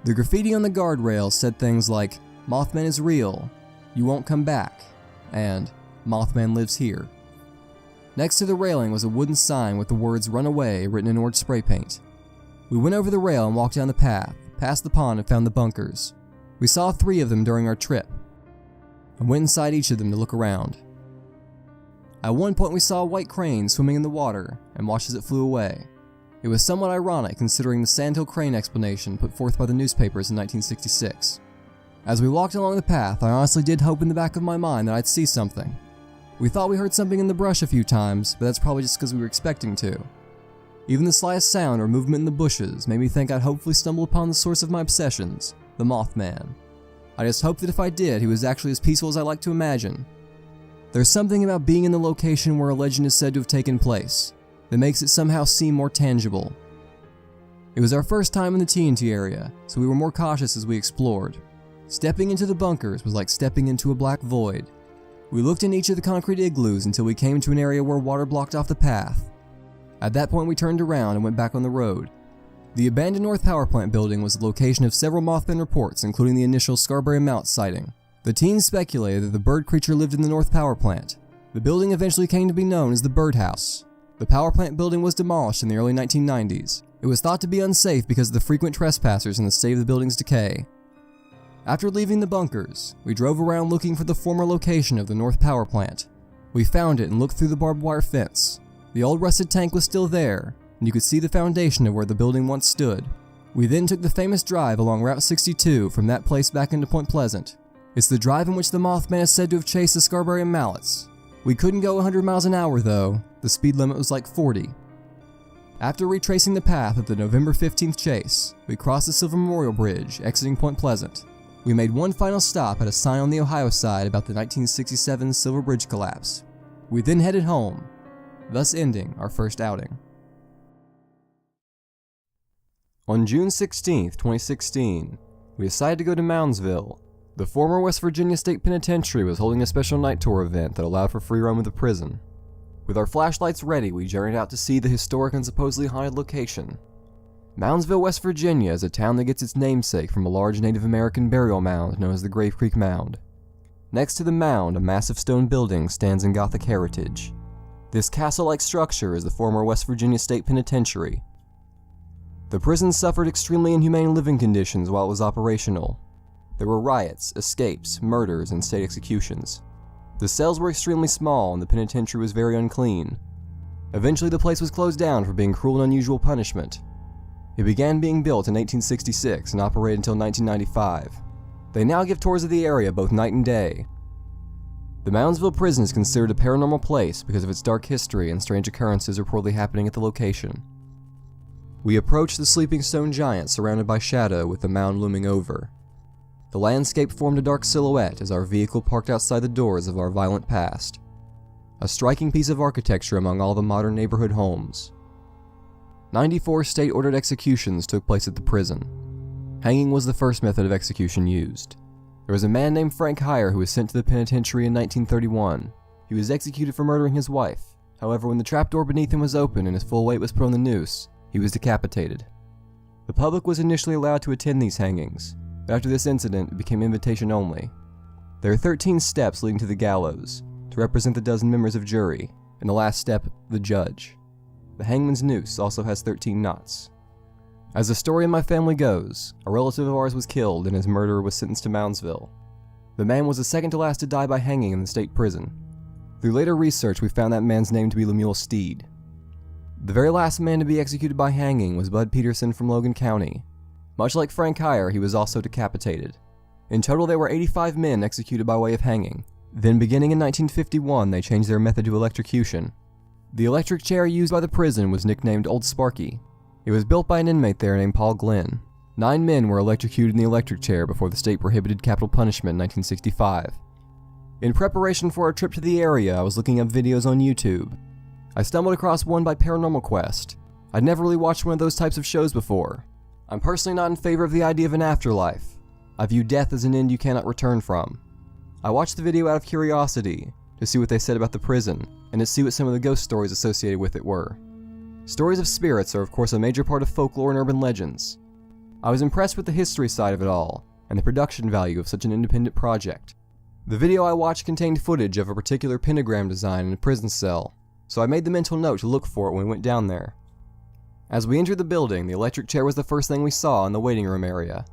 The graffiti on the guardrail said things like, "Mothman is real," "You won't come back," and "Mothman lives here." Next to the railing was a wooden sign with the words "Run Away" written in orange spray paint. We went over the rail and walked down the path, past the pond, and found the bunkers. We saw 3 of them during our trip, and went inside each of them to look around. At one point we saw a white crane swimming in the water and watched as it flew away. It was somewhat ironic considering the sandhill crane explanation put forth by the newspapers in 1966. As we walked along the path, I honestly did hope in the back of my mind that I'd see something. We thought we heard something in the brush a few times, but that's probably just because we were expecting to. Even the slightest sound or movement in the bushes made me think I'd hopefully stumble upon the source of my obsessions, the Mothman. I just hoped that if I did, he was actually as peaceful as I like to imagine. There's something about being in the location where a legend is said to have taken place that makes it somehow seem more tangible. It was our first time in the TNT area, so we were more cautious as we explored. Stepping into the bunkers was like stepping into a black void. We looked in each of the concrete igloos until we came to an area where water blocked off the path. At that point we turned around and went back on the road. The abandoned North Power Plant building was the location of several Mothman reports, including the initial Scarberry Mount sighting. The teens speculated that the bird creature lived in the North Power Plant. The building eventually came to be known as the Birdhouse. The power plant building was demolished in the early 1990s. It was thought to be unsafe because of the frequent trespassers and the state of the building's decay. After leaving the bunkers, we drove around looking for the former location of the North Power Plant. We found it and looked through the barbed wire fence. The old rusted tank was still there, and you could see the foundation of where the building once stood. We then took the famous drive along Route 62 from that place back into Point Pleasant. It's the drive in which the Mothman is said to have chased the Scarberry Mallets. We couldn't go 100 miles an hour though, the speed limit was like 40. After retracing the path of the November 15th chase, we crossed the Silver Memorial Bridge, exiting Point Pleasant. We made one final stop at a sign on the Ohio side about the 1967 Silver Bridge collapse. We then headed home, thus ending our first outing. On June 16, 2016, we decided to go to Moundsville. The former West Virginia State Penitentiary was holding a special night tour event that allowed for free roam of the prison. With our flashlights ready, we journeyed out to see the historic and supposedly haunted location. Moundsville, West Virginia is a town that gets its namesake from a large Native American burial mound known as the Grave Creek Mound. Next to the mound, a massive stone building stands in Gothic heritage. This castle-like structure is the former West Virginia State Penitentiary. The prison suffered extremely inhumane living conditions while it was operational. There were riots, escapes, murders, and state executions. The cells were extremely small and the penitentiary was very unclean. Eventually the place was closed down for being cruel and unusual punishment. It began being built in 1866 and operated until 1995. They now give tours of the area both night and day. The Moundsville prison is considered a paranormal place because of its dark history and strange occurrences reportedly happening at the location. We approached the sleeping stone giant surrounded by shadow with the mound looming over. The landscape formed a dark silhouette as our vehicle parked outside the doors of our violent past. A striking piece of architecture among all the modern neighborhood homes. 94 state-ordered executions took place at the prison. Hanging was the first method of execution used. There was a man named Frank Heyer who was sent to the penitentiary in 1931. He was executed for murdering his wife. However, when the trapdoor beneath him was opened and his full weight was put on the noose, he was decapitated. The public was initially allowed to attend these hangings, but after this incident, it became invitation only. There are 13 steps leading to the gallows, to represent the dozen members of jury, and the last step, the judge. The hangman's noose also has 13 knots. As the story in my family goes, a relative of ours was killed and his murderer was sentenced to Moundsville. The man was the second to last to die by hanging in the state prison. Through later research, we found that man's name to be Lemuel Steed. The very last man to be executed by hanging was Bud Peterson from Logan County. Much like Frank Heyer, he was also decapitated. In total, there were 85 men executed by way of hanging. Then, beginning in 1951, they changed their method to electrocution. The electric chair used by the prison was nicknamed Old Sparky. It was built by an inmate there named Paul Glenn. 9 men were electrocuted in the electric chair before the state prohibited capital punishment in 1965. In preparation for our trip to the area, I was looking up videos on YouTube. I stumbled across one by Paranormal Quest. I'd never really watched one of those types of shows before. I'm personally not in favor of the idea of an afterlife. I view death as an end you cannot return from. I watched the video out of curiosity, to see what they said about the prison, and to see what some of the ghost stories associated with it were. Stories of spirits are of course a major part of folklore and urban legends. I was impressed with the history side of it all, and the production value of such an independent project. The video I watched contained footage of a particular pentagram design in a prison cell, so I made the mental note to look for it when we went down there. As we entered the building, the electric chair was the first thing we saw in the waiting room area.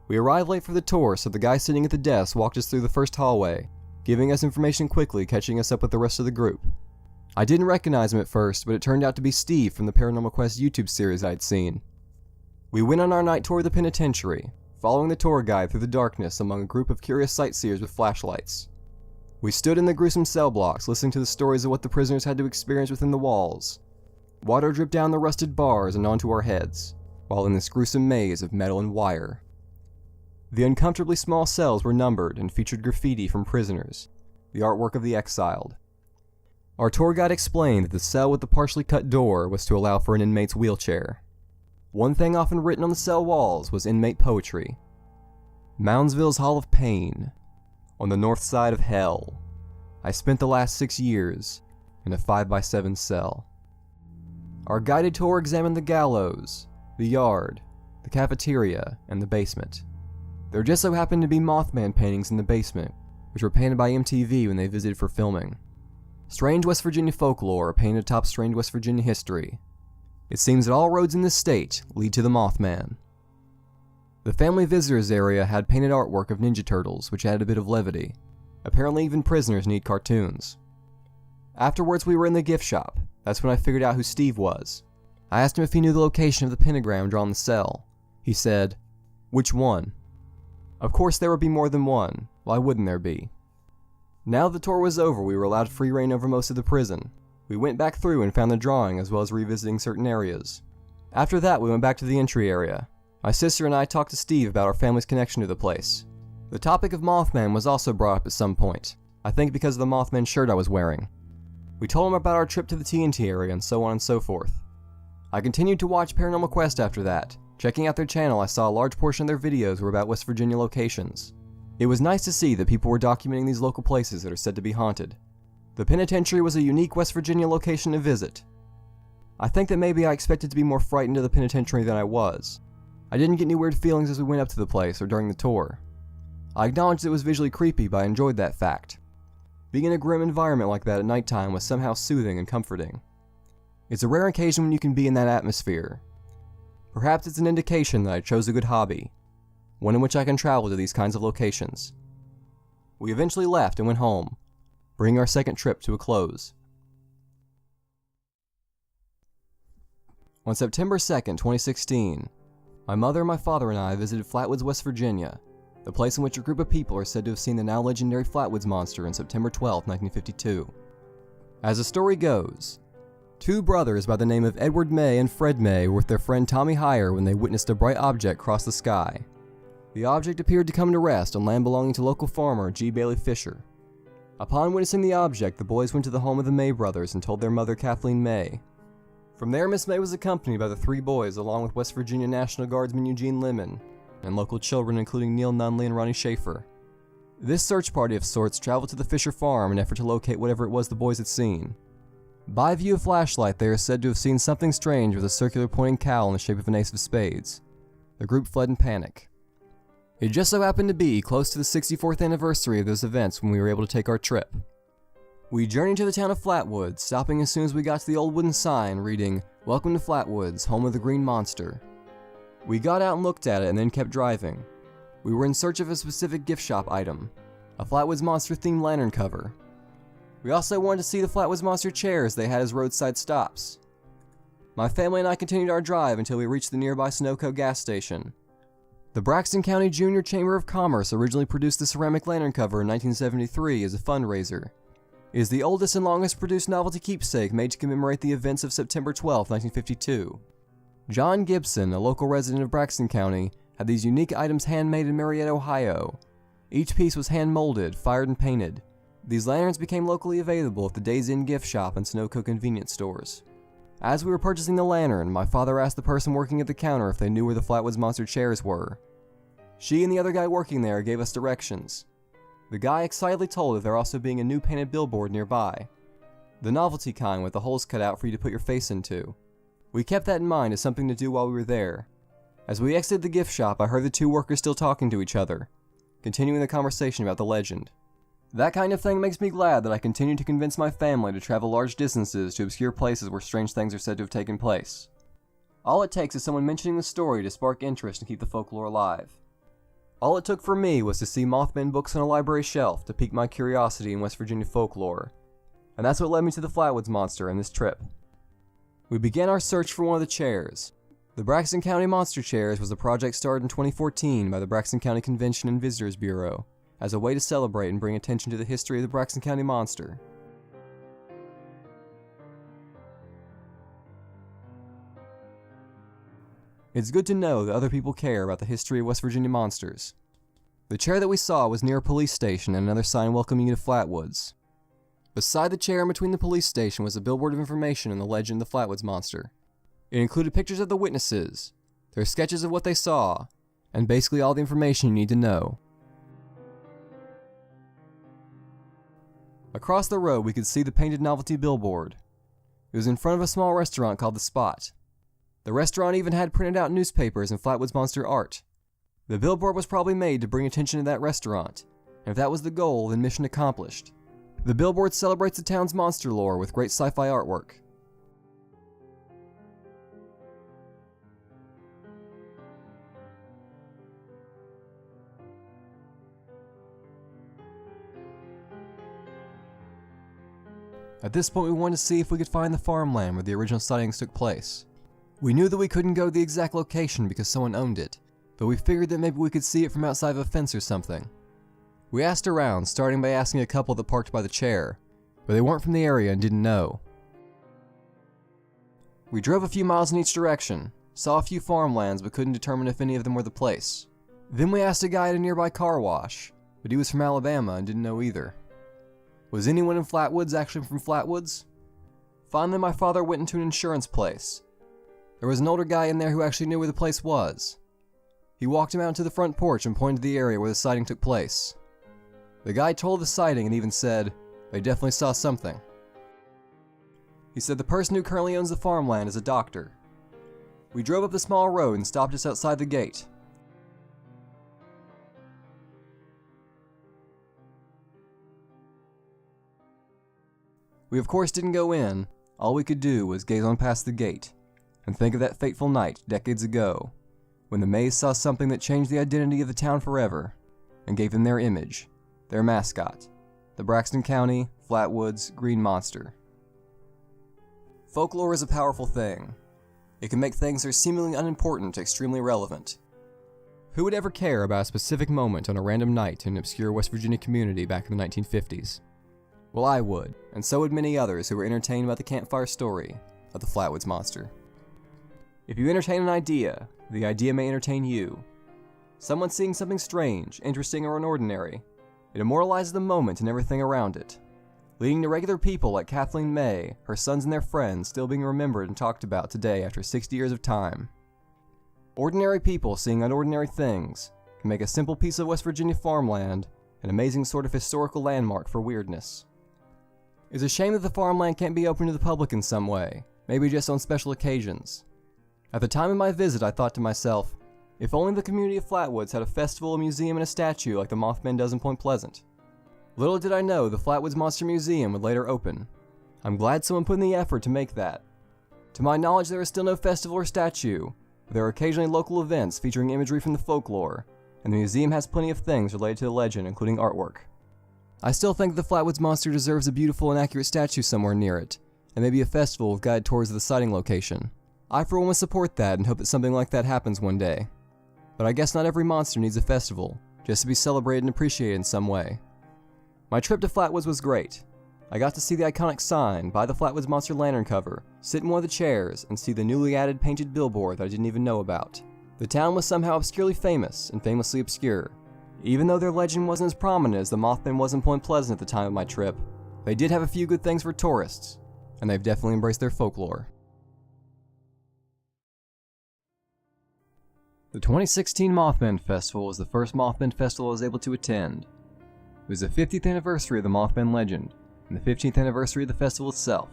We arrived late for the tour, so the guy sitting at the desk walked us through the first hallway, giving us information quickly, catching us up with the rest of the group. I didn't recognize him at first, but it turned out to be Steve from the Paranormal Quest YouTube series I'd seen. We went on our night tour of the penitentiary, following the tour guide through the darkness among a group of curious sightseers with flashlights. We stood in the gruesome cell blocks, listening to the stories of what the prisoners had to experience within the walls. Water dripped down the rusted bars and onto our heads, while in this gruesome maze of metal and wire. The uncomfortably small cells were numbered and featured graffiti from prisoners, the artwork of the exiled. Our tour guide explained that the cell with the partially cut door was to allow for an inmate's wheelchair. One thing often written on the cell walls was inmate poetry. Moundsville's Hall of Pain, on the north side of hell. I spent the last 6 years in a 5x7 cell. Our guided tour examined the gallows, the yard, the cafeteria, and the basement. There just so happened to be Mothman paintings in the basement, which were painted by MTV when they visited for filming. Strange West Virginia folklore painted atop strange West Virginia history. It seems that all roads in this state lead to the Mothman. The family visitors area had painted artwork of Ninja Turtles, which added a bit of levity. Apparently even prisoners need cartoons. Afterwards we were in the gift shop. That's when I figured out who Steve was. I asked him if he knew the location of the pentagram drawn on the cell. He said, "Which one?" Of course there would be more than one. Why wouldn't there be? Now the tour was over, we were allowed free reign over most of the prison. We went back through and found the drawing as well as revisiting certain areas. After that we went back to the entry area. My sister and I talked to Steve about our family's connection to the place. The topic of Mothman was also brought up at some point, I think because of the Mothman shirt I was wearing. We told him about our trip to the TNT area and so on and so forth. I continued to watch Paranormal Quest after that. Checking out their channel, I saw a large portion of their videos were about West Virginia locations. It was nice to see that people were documenting these local places that are said to be haunted. The Penitentiary was a unique West Virginia location to visit. I think that maybe I expected to be more frightened of the penitentiary than I was. I didn't get any weird feelings as we went up to the place or during the tour. I acknowledged it was visually creepy, but I enjoyed that fact. Being in a grim environment like that at nighttime was somehow soothing and comforting. It's a rare occasion when you can be in that atmosphere. Perhaps it's an indication that I chose a good hobby, one in which I can travel to these kinds of locations. We eventually left and went home, bringing our second trip to a close. On September 2nd, 2016, my mother, my father, and I visited Flatwoods, West Virginia, the place in which a group of people are said to have seen the now legendary Flatwoods monster on September 12, 1952. As the story goes, two brothers by the name of Edward May and Fred May were with their friend Tommy Heyer when they witnessed a bright object cross the sky. The object appeared to come to rest on land belonging to local farmer G. Bailey Fisher. Upon witnessing the object, the boys went to the home of the May brothers and told their mother Kathleen May. From there, Miss May was accompanied by the three boys along with West Virginia National Guardsman Eugene Lemon and local children including Neil Nunley and Ronnie Schaefer. This search party of sorts traveled to the Fisher farm in an effort to locate whatever it was the boys had seen. By view of flashlight, they are said to have seen something strange with a circular pointing cowl in the shape of an ace of spades. The group fled in panic. It just so happened to be close to the 64th anniversary of those events when we were able to take our trip. We journeyed to the town of Flatwoods, stopping as soon as we got to the old wooden sign reading, "Welcome to Flatwoods, home of the Green Monster." We got out and looked at it and then kept driving. We were in search of a specific gift shop item, a Flatwoods Monster themed lantern cover. We also wanted to see the Flatwoods Monster chairs they had as roadside stops. My family and I continued our drive until we reached the nearby Sunoco gas station. The Braxton County Junior Chamber of Commerce originally produced the ceramic lantern cover in 1973 as a fundraiser. It is the oldest and longest produced novelty keepsake made to commemorate the events of September 12, 1952. John Gibson, a local resident of Braxton County, had these unique items handmade in Marietta, Ohio. Each piece was hand-molded, fired, and painted. These lanterns became locally available at the Days Inn gift shop and Sunoco convenience stores. As we were purchasing the lantern, my father asked the person working at the counter if they knew where the Flatwoods Monster chairs were. She and the other guy working there gave us directions. The guy excitedly told of there also being a new painted billboard nearby. The novelty kind with the holes cut out for you to put your face into. We kept that in mind as something to do while we were there. As we exited the gift shop, I heard the two workers still talking to each other, continuing the conversation about the legend. That kind of thing makes me glad that I continue to convince my family to travel large distances to obscure places where strange things are said to have taken place. All it takes is someone mentioning the story to spark interest and keep the folklore alive. All it took for me was to see Mothman books on a library shelf to pique my curiosity in West Virginia folklore, and that's what led me to the Flatwoods Monster and this trip. We began our search for one of the chairs. The Braxton County Monster Chairs was a project started in 2014 by the Braxton County Convention and Visitors Bureau as a way to celebrate and bring attention to the history of the Braxton County Monster. It's good to know that other people care about the history of West Virginia monsters. The chair that we saw was near a police station and another sign welcoming you to Flatwoods. Beside the chair and between the police station was a billboard of information on the legend of the Flatwoods monster. It included pictures of the witnesses, their sketches of what they saw, and basically all the information you need to know. Across the road we could see the painted novelty billboard. It was in front of a small restaurant called The Spot. The restaurant even had printed out newspapers and Flatwoods monster art. The billboard was probably made to bring attention to that restaurant, and if that was the goal, then mission accomplished. The billboard celebrates the town's monster lore with great sci-fi artwork. At this point we wanted to see if we could find the farmland where the original sightings took place. We knew that we couldn't go to the exact location because someone owned it, but we figured that maybe we could see it from outside of a fence or something. We asked around, starting by asking a couple that parked by the chair, but they weren't from the area and didn't know. We drove a few miles in each direction, saw a few farmlands but couldn't determine if any of them were the place. Then we asked a guy at a nearby car wash, but he was from Alabama and didn't know either. Was anyone in Flatwoods actually from Flatwoods? Finally, my father went into an insurance place. There was an older guy in there who actually knew where the place was. He walked him out to the front porch and pointed to the area where the sighting took place. The guy told the sighting and even said, they definitely saw something. He said the person who currently owns the farmland is a doctor. We drove up the small road and stopped just outside the gate. We of course didn't go in. All we could do was gaze on past the gate and think of that fateful night decades ago when the Mays saw something that changed the identity of the town forever and gave them their image, their mascot, the Braxton County Flatwoods Green Monster. Folklore is a powerful thing. It can make things that are seemingly unimportant extremely relevant. Who would ever care about a specific moment on a random night in an obscure West Virginia community back in the 1950s? Well, I would, and so would many others who were entertained by the campfire story of the Flatwoods monster. If you entertain an idea, the idea may entertain you. Someone seeing something strange, interesting, or unordinary, it immortalizes the moment and everything around it, leading to regular people like Kathleen May, her sons and their friends still being remembered and talked about today after 60 years of time. Ordinary people seeing unordinary things can make a simple piece of West Virginia farmland an amazing sort of historical landmark for weirdness. It's a shame that the farmland can't be open to the public in some way, maybe just on special occasions. At the time of my visit, I thought to myself, if only the community of Flatwoods had a festival, a museum, and a statue like the Mothman does in Point Pleasant. Little did I know the Flatwoods Monster Museum would later open. I'm glad someone put in the effort to make that. To my knowledge, there is still no festival or statue, but there are occasionally local events featuring imagery from the folklore, and the museum has plenty of things related to the legend, including artwork. I still think the Flatwoods Monster deserves a beautiful and accurate statue somewhere near it, and maybe a festival with guided tours of the sighting location. I for one would support that and hope that something like that happens one day. But I guess not every monster needs a festival, just to be celebrated and appreciated in some way. My trip to Flatwoods was great. I got to see the iconic sign, buy the Flatwoods Monster lantern cover, sit in one of the chairs, and see the newly added painted billboard that I didn't even know about. The town was somehow obscurely famous and famously obscure. Even though their legend wasn't as prominent as the Mothman was in Point Pleasant at the time of my trip, they did have a few good things for tourists, and they've definitely embraced their folklore. The 2016 Mothman Festival was the first Mothman Festival I was able to attend. It was the 50th anniversary of the Mothman legend, and the 15th anniversary of the festival itself.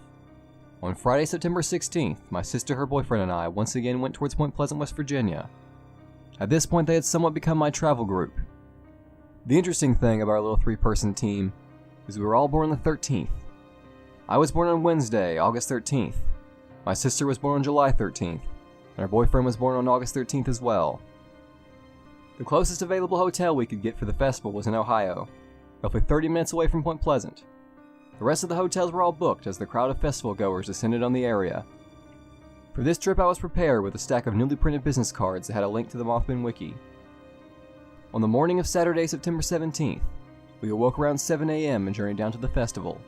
On Friday, September 16th, my sister, her boyfriend, and I once again went towards Point Pleasant, West Virginia. At this point, they had somewhat become my travel group. The interesting thing about our little 3-person team is we were all born on the 13th. I was born on Wednesday, August 13th. My sister was born on July 13th, and our boyfriend was born on August 13th as well. The closest available hotel we could get for the festival was in Ohio, roughly 30 minutes away from Point Pleasant. The rest of the hotels were all booked as the crowd of festival goers descended on the area. For this trip I was prepared with a stack of newly printed business cards that had a link to the Mothman Wiki. On the morning of Saturday, September 17th, we awoke around 7 a.m. and journeyed down to the festival.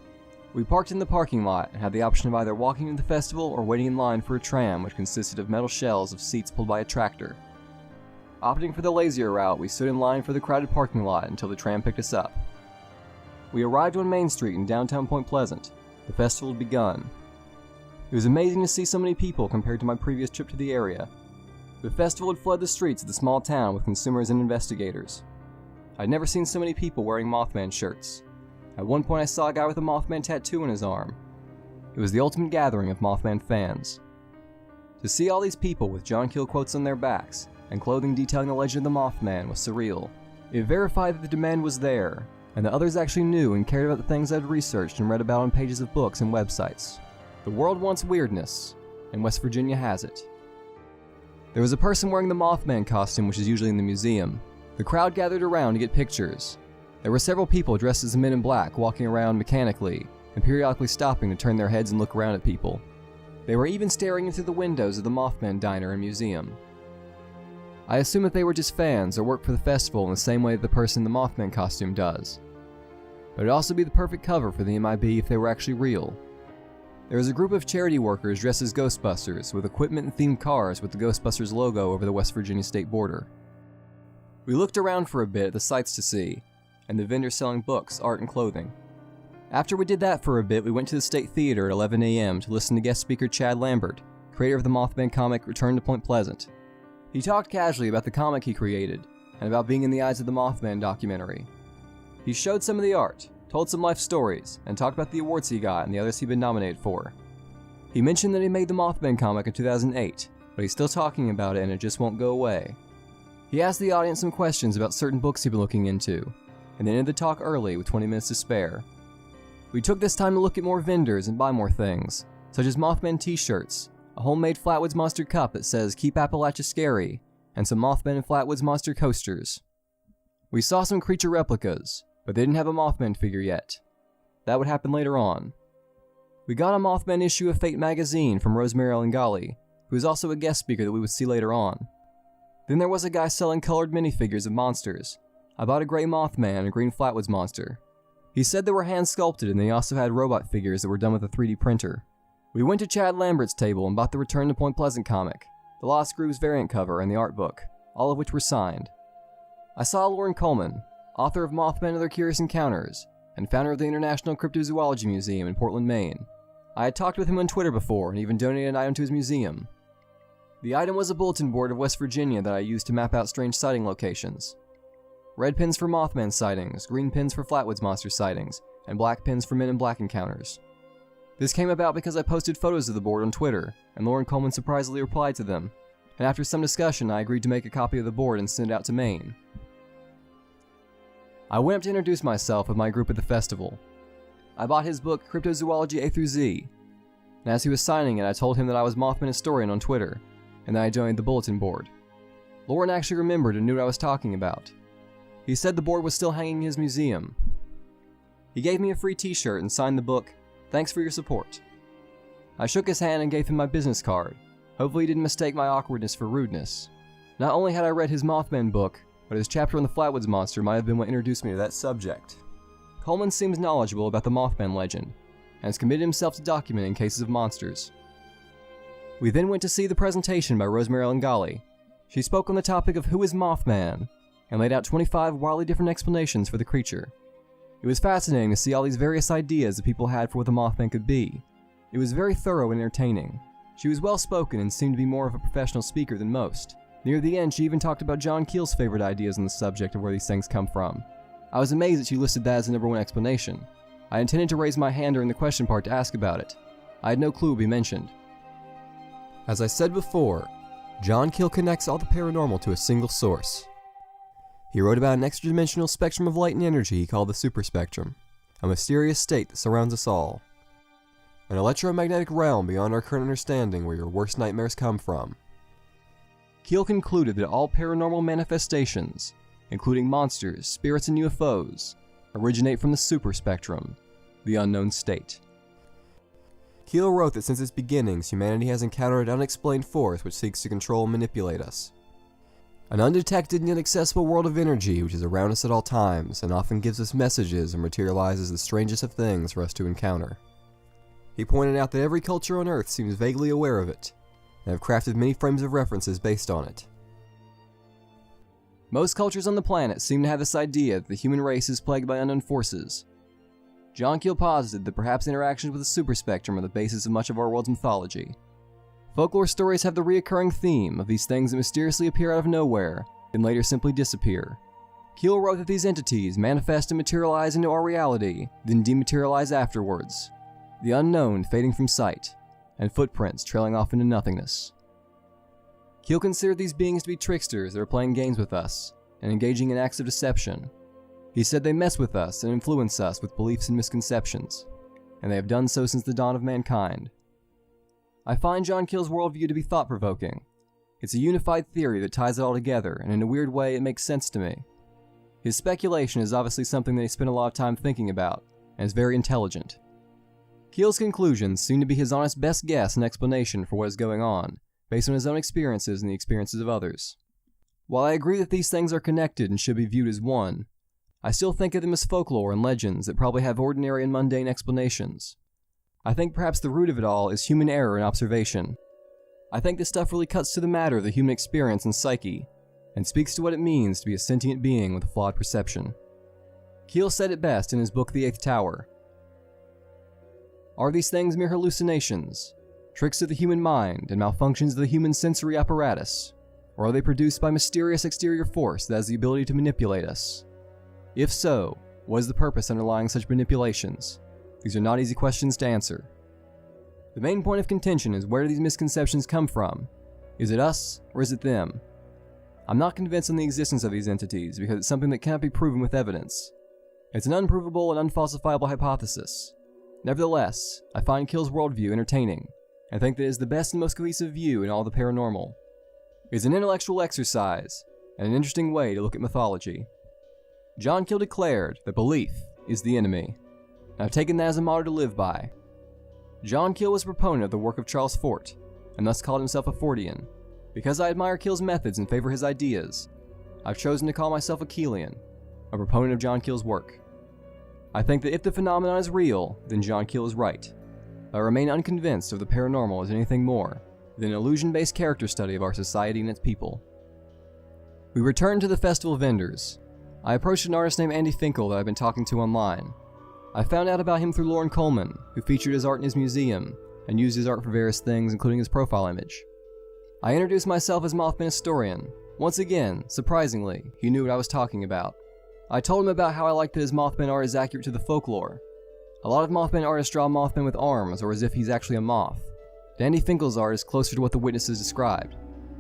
We parked in the parking lot and had the option of either walking to the festival or waiting in line for a tram which consisted of metal shells of seats pulled by a tractor. Opting for the lazier route, we stood in line for the crowded parking lot until the tram picked us up. We arrived on Main Street in downtown Point Pleasant. The festival had begun. It was amazing to see so many people compared to my previous trip to the area. The festival had flooded the streets of the small town with consumers and investigators. I'd never seen so many people wearing Mothman shirts. At one point I saw a guy with a Mothman tattoo on his arm. It was the ultimate gathering of Mothman fans. To see all these people with John Keel quotes on their backs and clothing detailing the legend of the Mothman was surreal. It verified that the demand was there, and that others actually knew and cared about the things I'd researched and read about on pages of books and websites. The world wants weirdness, and West Virginia has it. There was a person wearing the Mothman costume, which is usually in the museum. The crowd gathered around to get pictures. There were several people dressed as the Men in Black walking around mechanically and periodically stopping to turn their heads and look around at people. They were even staring into the windows of the Mothman Diner and Museum. I assume that they were just fans or worked for the festival in the same way that the person in the Mothman costume does. But it'd also be the perfect cover for the MIB if they were actually real. There was a group of charity workers dressed as Ghostbusters with equipment and themed cars with the Ghostbusters logo over the West Virginia state border. We looked around for a bit at the sights to see, and the vendors selling books, art, and clothing. After we did that for a bit, we went to the State Theater at 11 a.m. to listen to guest speaker Chad Lambert, creator of the Mothman comic Return to Point Pleasant. He talked casually about the comic he created, and about being in the eyes of the Mothman documentary. He showed some of the art, told some life stories, and talked about the awards he got and the others he'd been nominated for. He mentioned that he made the Mothman comic in 2008, but he's still talking about it and it just won't go away. He asked the audience some questions about certain books he'd been looking into, and then ended the talk early with 20 minutes to spare. We took this time to look at more vendors and buy more things, such as Mothman t-shirts, a homemade Flatwoods Monster cup that says "Keep Appalachia Scary," and some Mothman and Flatwoods Monster coasters. We saw some creature replicas, but they didn't have a Mothman figure yet. That would happen later on. We got a Mothman issue of Fate magazine from Rosemary Langali, who is also a guest speaker that we would see later on. Then there was a guy selling colored minifigures of monsters. I bought a gray Mothman and a green Flatwoods monster. He said they were hand sculpted and they also had robot figures that were done with a 3D printer. We went to Chad Lambert's table and bought the Return to Point Pleasant comic, the Lost Grooves variant cover, and the art book, all of which were signed. I saw Lauren Coleman, author of Mothman and Other Curious Encounters, and founder of the International Cryptozoology Museum in Portland, Maine. I had talked with him on Twitter before and even donated an item to his museum. The item was a bulletin board of West Virginia that I used to map out strange sighting locations. Red pins for Mothman sightings, green pins for Flatwoods monster sightings, and black pins for Men in Black encounters. This came about because I posted photos of the board on Twitter, and Lauren Coleman surprisingly replied to them, and after some discussion I agreed to make a copy of the board and send it out to Maine. I went up to introduce myself with my group at the festival. I bought his book Cryptozoology A through Z, and as he was signing it I told him that I was Mothman Historian on Twitter, and that I joined the bulletin board. Lauren actually remembered and knew what I was talking about. He said the board was still hanging in his museum. He gave me a free t-shirt and signed the book, "Thanks for your support." I shook his hand and gave him my business card. Hopefully he didn't mistake my awkwardness for rudeness. Not only had I read his Mothman book, but his chapter on the Flatwoods monster might have been what introduced me to that subject. Coleman seems knowledgeable about the Mothman legend, and has committed himself to documenting cases of monsters. We then went to see the presentation by Rosemary Langali. She spoke on the topic of who is Mothman, and laid out 25 wildly different explanations for the creature. It was fascinating to see all these various ideas that people had for what the Mothman could be. It was very thorough and entertaining. She was well spoken and seemed to be more of a professional speaker than most. Near the end, she even talked about John Keel's favorite ideas on the subject of where these things come from. I was amazed that she listed that as the number one explanation. I intended to raise my hand during the question part to ask about it. I had no clue it would be mentioned. As I said before, John Keel connects all the paranormal to a single source. He wrote about an extra-dimensional spectrum of light and energy he called the superspectrum, a mysterious state that surrounds us all. An electromagnetic realm beyond our current understanding where your worst nightmares come from. Keel concluded that all paranormal manifestations, including monsters, spirits, and UFOs, originate from the superspectrum, the unknown state. Keel wrote that since its beginnings, humanity has encountered an unexplained force which seeks to control and manipulate us. An undetected and inaccessible world of energy which is around us at all times and often gives us messages and materializes the strangest of things for us to encounter. He pointed out that every culture on Earth seems vaguely aware of it, and have crafted many frames of references based on it. Most cultures on the planet seem to have this idea that the human race is plagued by unknown forces. John Keel posited that perhaps interactions with the superspectrum are the basis of much of our world's mythology. Folklore stories have the reoccurring theme of these things that mysteriously appear out of nowhere, then later simply disappear. Keel wrote that these entities manifest and materialize into our reality, then dematerialize afterwards, the unknown fading from sight, and footprints trailing off into nothingness. Keel considered these beings to be tricksters that are playing games with us, and engaging in acts of deception. He said they mess with us and influence us with beliefs and misconceptions, and they have done so since the dawn of mankind. I find John Keel's worldview to be thought-provoking. It's a unified theory that ties it all together, and in a weird way it makes sense to me. His speculation is obviously something that he spent a lot of time thinking about, and is very intelligent. Keel's conclusions seem to be his honest best guess and explanation for what is going on, based on his own experiences and the experiences of others. While I agree that these things are connected and should be viewed as one, I still think of them as folklore and legends that probably have ordinary and mundane explanations. I think perhaps the root of it all is human error and observation. I think this stuff really cuts to the matter of the human experience and psyche, and speaks to what it means to be a sentient being with a flawed perception. Keel said it best in his book The Eighth Tower. Are these things mere hallucinations, tricks of the human mind, and malfunctions of the human sensory apparatus? Or are they produced by mysterious exterior force that has the ability to manipulate us? If so, what is the purpose underlying such manipulations? These are not easy questions to answer. The main point of contention is where do these misconceptions come from? Is it us, or is it them? I'm not convinced on the existence of these entities because it's something that cannot be proven with evidence. It's an unprovable and unfalsifiable hypothesis. Nevertheless, I find Keel's worldview entertaining, and think that it is the best and most cohesive view in all the paranormal. It's an intellectual exercise, and an interesting way to look at mythology. John Keel declared that belief is the enemy, and I've taken that as a motto to live by. John Keel was a proponent of the work of Charles Fort, and thus called himself a Fortian. Because I admire Keel's methods and favor his ideas, I've chosen to call myself a Keelian, a proponent of John Keel's work. I think that if the phenomenon is real, then John Keel is right. I remain unconvinced of the paranormal as anything more than an illusion-based character study of our society and its people. We returned to the festival vendors. I approached an artist named Andy Finkel that I've been talking to online. I found out about him through Lauren Coleman, who featured his art in his museum, and used his art for various things, including his profile image. I introduced myself as Mothman Historian. Once again, surprisingly, he knew what I was talking about. I told him about how I liked that his Mothman art is accurate to the folklore. A lot of Mothman artists draw Mothman with arms, or as if he's actually a moth. Andy Finkel's art is closer to what the witnesses described.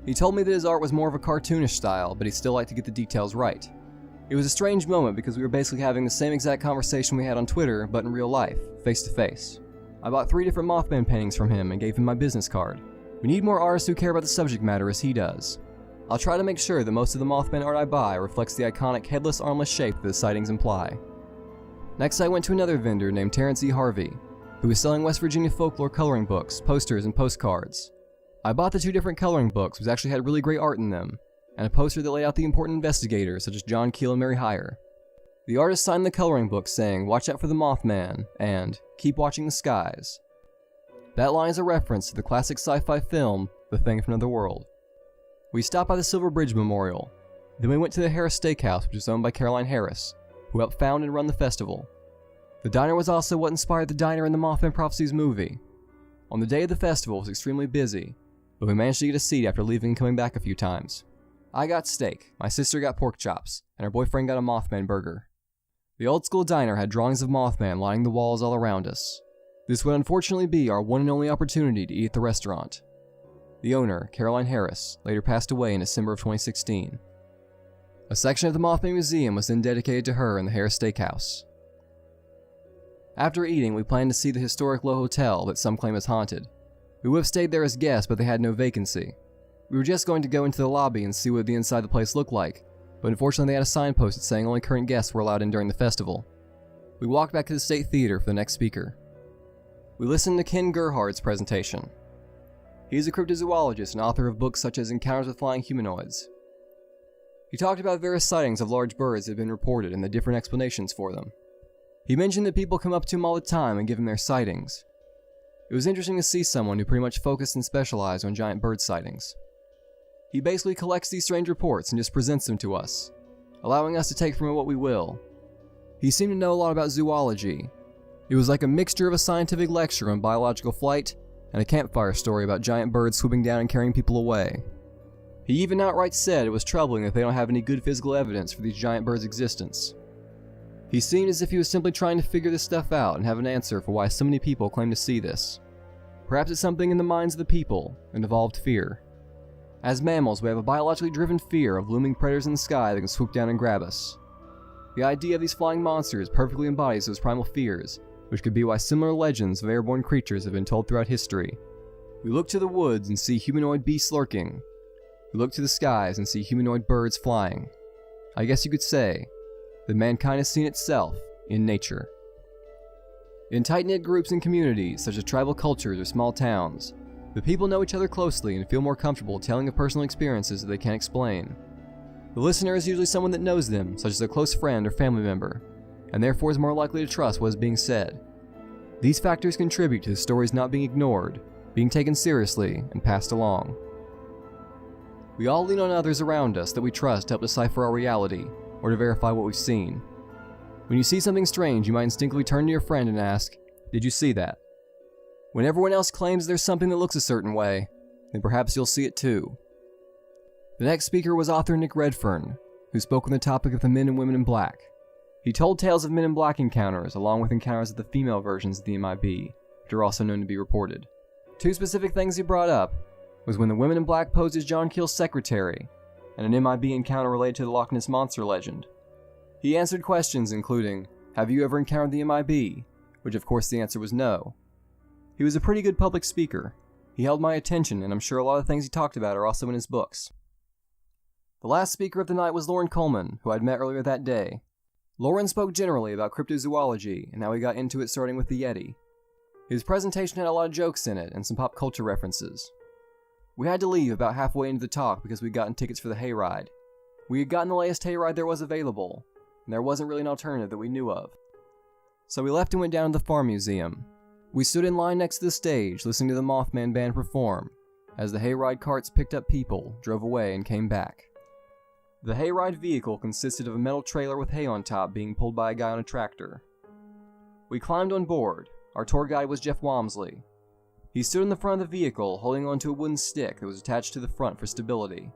He told me that his art was more of a cartoonish style, but he still liked to get the details right. It was a strange moment because we were basically having the same exact conversation we had on Twitter, but in real life, face to face. I bought 3 different Mothman paintings from him and gave him my business card. We need more artists who care about the subject matter as he does. I'll try to make sure that most of the Mothman art I buy reflects the iconic headless, armless shape that the sightings imply. Next I went to another vendor named Terrence E. Harvey, who was selling West Virginia folklore coloring books, posters, and postcards. I bought the 2 different coloring books, which actually had really great art in them, and a poster that laid out the important investigators such as John Keel and Mary Heyer. The artist signed the coloring book saying, "Watch out for the Mothman," and "Keep watching the skies." That line is a reference to the classic sci-fi film, The Thing from Another World. We stopped by the Silver Bridge Memorial. Then we went to the Harris Steakhouse, which is owned by Caroline Harris, who helped found and run the festival. The diner was also what inspired the diner in the Mothman Prophecies movie. On the day of the festival, it was extremely busy, but we managed to get a seat after leaving and coming back a few times. I got steak, my sister got pork chops, and her boyfriend got a Mothman burger. The old school diner had drawings of Mothman lining the walls all around us. This would unfortunately be our one and only opportunity to eat at the restaurant. The owner, Caroline Harris, later passed away in December of 2016. A section of the Mothman Museum was then dedicated to her in the Harris Steakhouse. After eating, we planned to see the historic Low Hotel that some claim is haunted. We would have stayed there as guests, but they had no vacancy. We were just going to go into the lobby and see what the inside of the place looked like, but unfortunately they had a sign posted saying only current guests were allowed in during the festival. We walked back to the State Theater for the next speaker. We listened to Ken Gerhard's presentation. He is a cryptozoologist and author of books such as Encounters with Flying Humanoids. He talked about various sightings of large birds that had been reported and the different explanations for them. He mentioned that people come up to him all the time and give him their sightings. It was interesting to see someone who pretty much focused and specialized on giant bird sightings. He basically collects these strange reports and just presents them to us, allowing us to take from it what we will. He seemed to know a lot about zoology. It was like a mixture of a scientific lecture on biological flight and a campfire story about giant birds swooping down and carrying people away. He even outright said it was troubling that they don't have any good physical evidence for these giant birds' existence. He seemed as if he was simply trying to figure this stuff out and have an answer for why so many people claim to see this. Perhaps it's something in the minds of the people, an evolved fear. As mammals, we have a biologically driven fear of looming predators in the sky that can swoop down and grab us. The idea of these flying monsters perfectly embodies those primal fears, which could be why similar legends of airborne creatures have been told throughout history. We look to the woods and see humanoid beasts lurking. We look to the skies and see humanoid birds flying. I guess you could say that mankind has seen itself in nature. In tight-knit groups and communities, such as tribal cultures or small towns, the people know each other closely and feel more comfortable telling of personal experiences that they can't explain. The listener is usually someone that knows them, such as a close friend or family member, and therefore is more likely to trust what is being said. These factors contribute to the stories not being ignored, being taken seriously, and passed along. We all lean on others around us that we trust to help decipher our reality, or to verify what we've seen. When you see something strange, you might instinctively turn to your friend and ask, "Did you see that?" When everyone else claims there's something that looks a certain way, then perhaps you'll see it too. The next speaker was author Nick Redfern, who spoke on the topic of the men and women in black. He told tales of men in black encounters, along with encounters of the female versions of the MIB, which are also known to be reported. Two specific things he brought up was when the women in black posed as John Keel's secretary, and an MIB encounter related to the Loch Ness Monster legend. He answered questions including, "Have you ever encountered the MIB?" Which of course the answer was no. He was a pretty good public speaker. He held my attention, and I'm sure a lot of things he talked about are also in his books. The last speaker of the night was Lauren Coleman, who I'd met earlier that day. Lauren spoke generally about cryptozoology and how he got into it starting with the Yeti. His presentation had a lot of jokes in it and some pop culture references. We had to leave about halfway into the talk because we'd gotten tickets for the hayride. We had gotten the latest hayride there was available, and there wasn't really an alternative that we knew of. So we left and went down to the Farm Museum. We stood in line next to the stage listening to the Mothman band perform, as the hayride carts picked up people, drove away, and came back. The hayride vehicle consisted of a metal trailer with hay on top being pulled by a guy on a tractor. We climbed on board. Our tour guide was Jeff Walmsley. He stood in the front of the vehicle holding onto a wooden stick that was attached to the front for stability.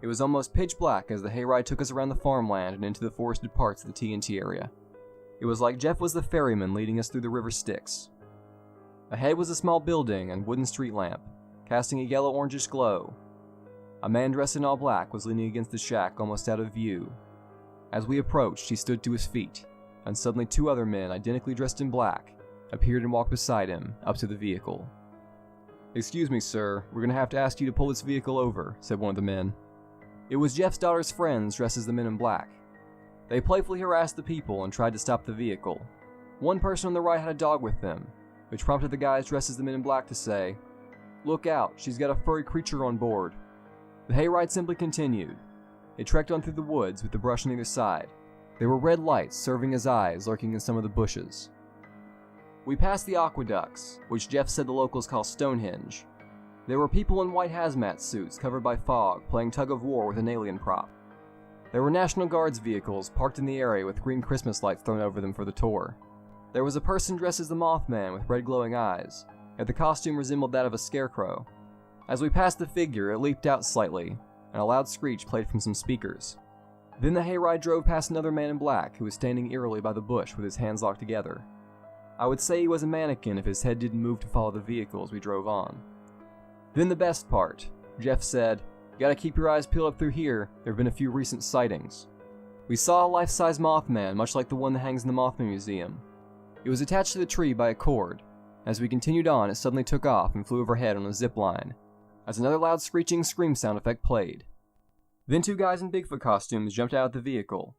It was almost pitch black as the hayride took us around the farmland and into the forested parts of the TNT area. It was like Jeff was the ferryman leading us through the river Styx. Ahead was a small building and wooden street lamp, casting a yellow-orangish glow. A man dressed in all black was leaning against the shack almost out of view. As we approached, he stood to his feet, and suddenly two other men, identically dressed in black, appeared and walked beside him, up to the vehicle. "Excuse me, sir, we're going to have to ask you to pull this vehicle over," said one of the men. It was Jeff's daughter's friends dressed as the men in black. They playfully harassed the people and tried to stop the vehicle. One person on the right had a dog with them, which prompted the guys dressed as the men in black to say, "Look out, she's got a furry creature on board." The hayride simply continued. It trekked on through the woods with the brush on either side. There were red lights serving as eyes lurking in some of the bushes. We passed the aqueducts, which Jeff said the locals call Stonehenge. There were people in white hazmat suits covered by fog playing tug-of-war with an alien prop. There were National Guards vehicles parked in the area with green Christmas lights thrown over them for the tour. There was a person dressed as the Mothman with red glowing eyes, yet the costume resembled that of a scarecrow. As we passed the figure, it leaped out slightly, and a loud screech played from some speakers. Then the hayride drove past another man in black who was standing eerily by the bush with his hands locked together. I would say he was a mannequin if his head didn't move to follow the vehicle as we drove on. Then the best part. Jeff said, "You gotta keep your eyes peeled up through here, there have been a few recent sightings." We saw a life-size Mothman, much like the one that hangs in the Mothman Museum. It was attached to the tree by a cord. As we continued on, it suddenly took off and flew overhead on a zip line, as another loud screeching scream sound effect played. Then two guys in Bigfoot costumes jumped out of the vehicle.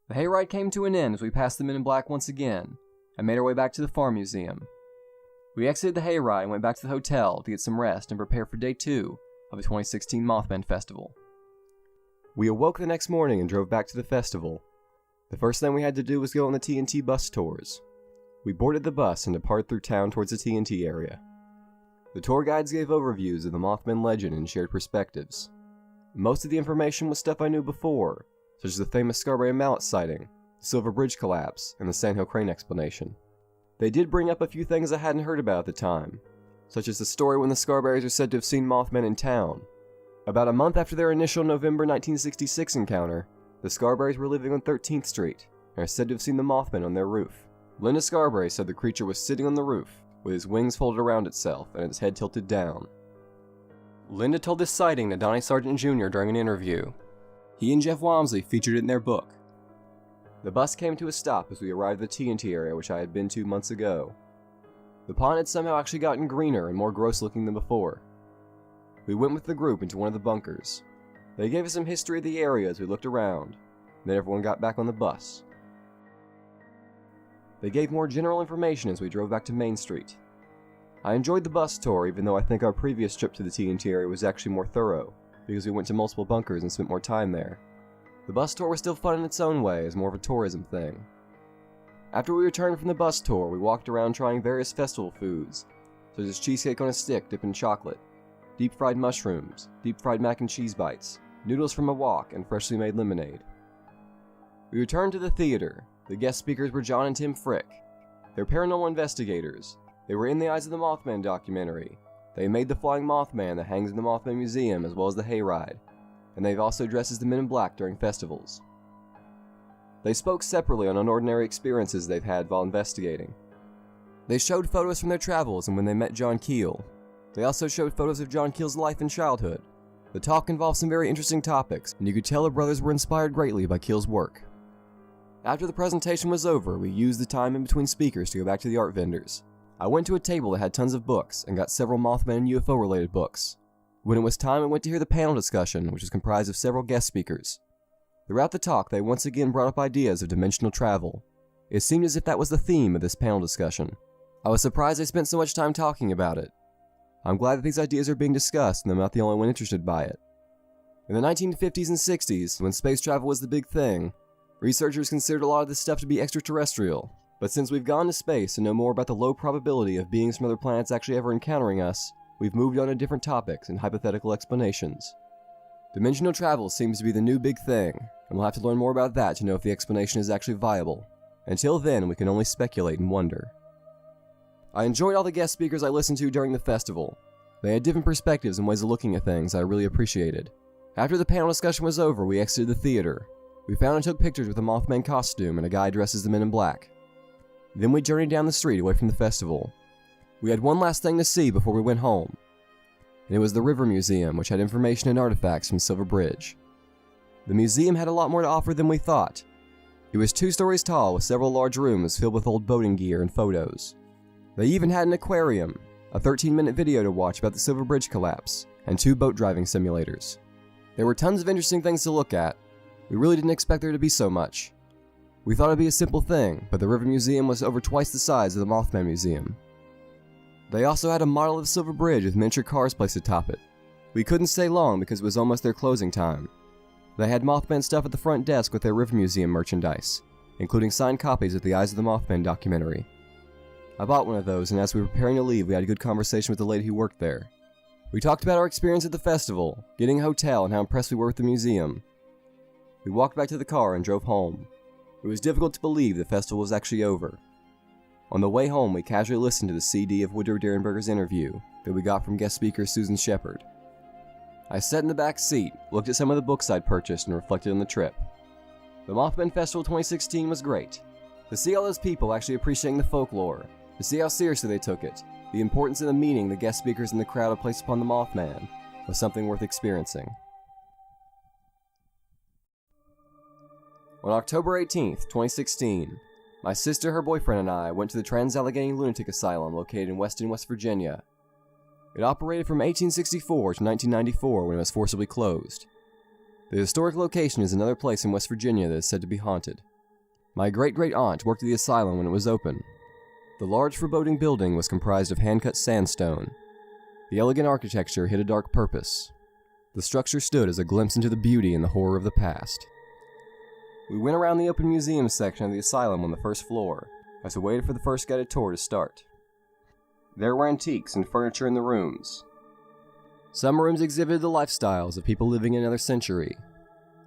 The hayride came to an end as we passed the men in black once again, and made our way back to the Farm Museum. We exited the hayride and went back to the hotel to get some rest and prepare for day 2 of the 2016 Mothman Festival. We awoke the next morning and drove back to the festival. The first thing we had to do was go on the TNT bus tours. We boarded the bus and departed through town towards the TNT area. The tour guides gave overviews of the Mothman legend and shared perspectives. Most of the information was stuff I knew before, such as the famous Scarberry Mallet sighting, the Silver Bridge collapse, and the Sandhill Crane explanation. They did bring up a few things I hadn't heard about at the time, such as the story when the Scarberries are said to have seen Mothman in town. About a month after their initial November 1966 encounter, the Scarberries were living on 13th Street and are said to have seen the Mothman on their roof. Linda Scarberry said the creature was sitting on the roof, with his wings folded around itself and its head tilted down. Linda told this sighting to Donnie Sargent Jr. during an interview. He and Jeff Walmsley featured it in their book. The bus came to a stop as we arrived at the TNT area, which I had been to months ago. The pond had somehow actually gotten greener and more gross looking than before. We went with the group into one of the bunkers. They gave us some history of the area as we looked around, then everyone got back on the bus. They gave more general information as we drove back to Main Street. I enjoyed the bus tour, even though I think our previous trip to the TNT area was actually more thorough, because we went to multiple bunkers and spent more time there. The bus tour was still fun in its own way, as more of a tourism thing. After we returned from the bus tour, we walked around trying various festival foods, such as cheesecake on a stick dipped in chocolate, deep-fried mushrooms, deep-fried mac and cheese bites, noodles from a wok, and freshly made lemonade. We returned to the theater. The guest speakers were John and Tim Frick. They're paranormal investigators. They were in the Eyes of the Mothman documentary. They made the flying Mothman that hangs in the Mothman Museum as well as the hayride, and they've also dressed as the Men in Black during festivals. They spoke separately on unordinary experiences they've had while investigating. They showed photos from their travels and when they met John Keel. They also showed photos of John Keel's life and childhood. The talk involved some very interesting topics, and you could tell the brothers were inspired greatly by Keel's work. After the presentation was over, we used the time in between speakers to go back to the art vendors. I went to a table that had tons of books, and got several Mothman and UFO related books. When it was time, I went to hear the panel discussion, which was comprised of several guest speakers. Throughout the talk, they once again brought up ideas of dimensional travel. It seemed as if that was the theme of this panel discussion. I was surprised they spent so much time talking about it. I'm glad that these ideas are being discussed and I'm not the only one interested by it. In the 1950s and 60s, when space travel was the big thing, researchers considered a lot of this stuff to be extraterrestrial. But since we've gone to space and know more about the low probability of beings from other planets actually ever encountering us, we've moved on to different topics and hypothetical explanations. Dimensional travel seems to be the new big thing, and we'll have to learn more about that to know if the explanation is actually viable. Until then, we can only speculate and wonder. I enjoyed all the guest speakers I listened to during the festival. They had different perspectives and ways of looking at things I really appreciated. After the panel discussion was over, we exited the theater. We found and took pictures with a Mothman costume and a guy dressed as the Men in Black. Then we journeyed down the street away from the festival. We had one last thing to see before we went home, and it was the River Museum, which had information and artifacts from Silver Bridge. The museum had a lot more to offer than we thought. It was 2 stories tall with several large rooms filled with old boating gear and photos. They even had an aquarium, a 13-minute video to watch about the Silver Bridge collapse, and 2 boat driving simulators. There were tons of interesting things to look at. We really didn't expect there to be so much. We thought it'd be a simple thing, but the River Museum was over twice the size of the Mothman Museum. They also had a model of the Silver Bridge with miniature cars placed atop it. We couldn't stay long because it was almost their closing time. They had Mothman stuff at the front desk with their River Museum merchandise, including signed copies of the Eyes of the Mothman documentary. I bought one of those, and as we were preparing to leave, we had a good conversation with the lady who worked there. We talked about our experience at the festival, getting a hotel, and how impressed we were with the museum. We walked back to the car and drove home. It was difficult to believe the festival was actually over. On the way home, we casually listened to the CD of Woodrow Derenberger's interview that we got from guest speaker Susan Shepard. I sat in the back seat, looked at some of the books I'd purchased, and reflected on the trip. The Mothman Festival 2016 was great. To see all those people actually appreciating the folklore, to see how seriously they took it, the importance and the meaning the guest speakers in the crowd had placed upon the Mothman, was something worth experiencing. On October 18th, 2016, my sister, her boyfriend, and I went to the Trans-Allegheny Lunatic Asylum located in Weston, West Virginia. It operated from 1864 to 1994 when it was forcibly closed. The historic location is another place in West Virginia that is said to be haunted. My great-great-aunt worked at the asylum when it was open. The large foreboding building was comprised of hand-cut sandstone. The elegant architecture hid a dark purpose. The structure stood as a glimpse into the beauty and the horror of the past. We went around the open museum section of the asylum on the first floor, as we waited for the first guided tour to start. There were antiques and furniture in the rooms. Some rooms exhibited the lifestyles of people living in another century,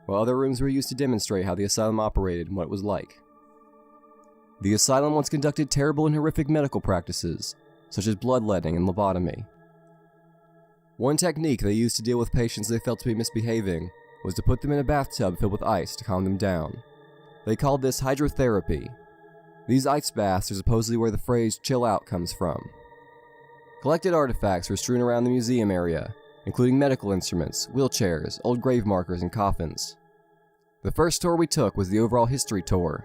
while other rooms were used to demonstrate how the asylum operated and what it was like. The asylum once conducted terrible and horrific medical practices, such as bloodletting and lobotomy. One technique they used to deal with patients they felt to be misbehaving was to put them in a bathtub filled with ice to calm them down. They called this hydrotherapy. These ice baths are supposedly where the phrase "chill out" comes from. Collected artifacts were strewn around the museum area, including medical instruments, wheelchairs, old grave markers, and coffins. The first tour we took was the overall history tour.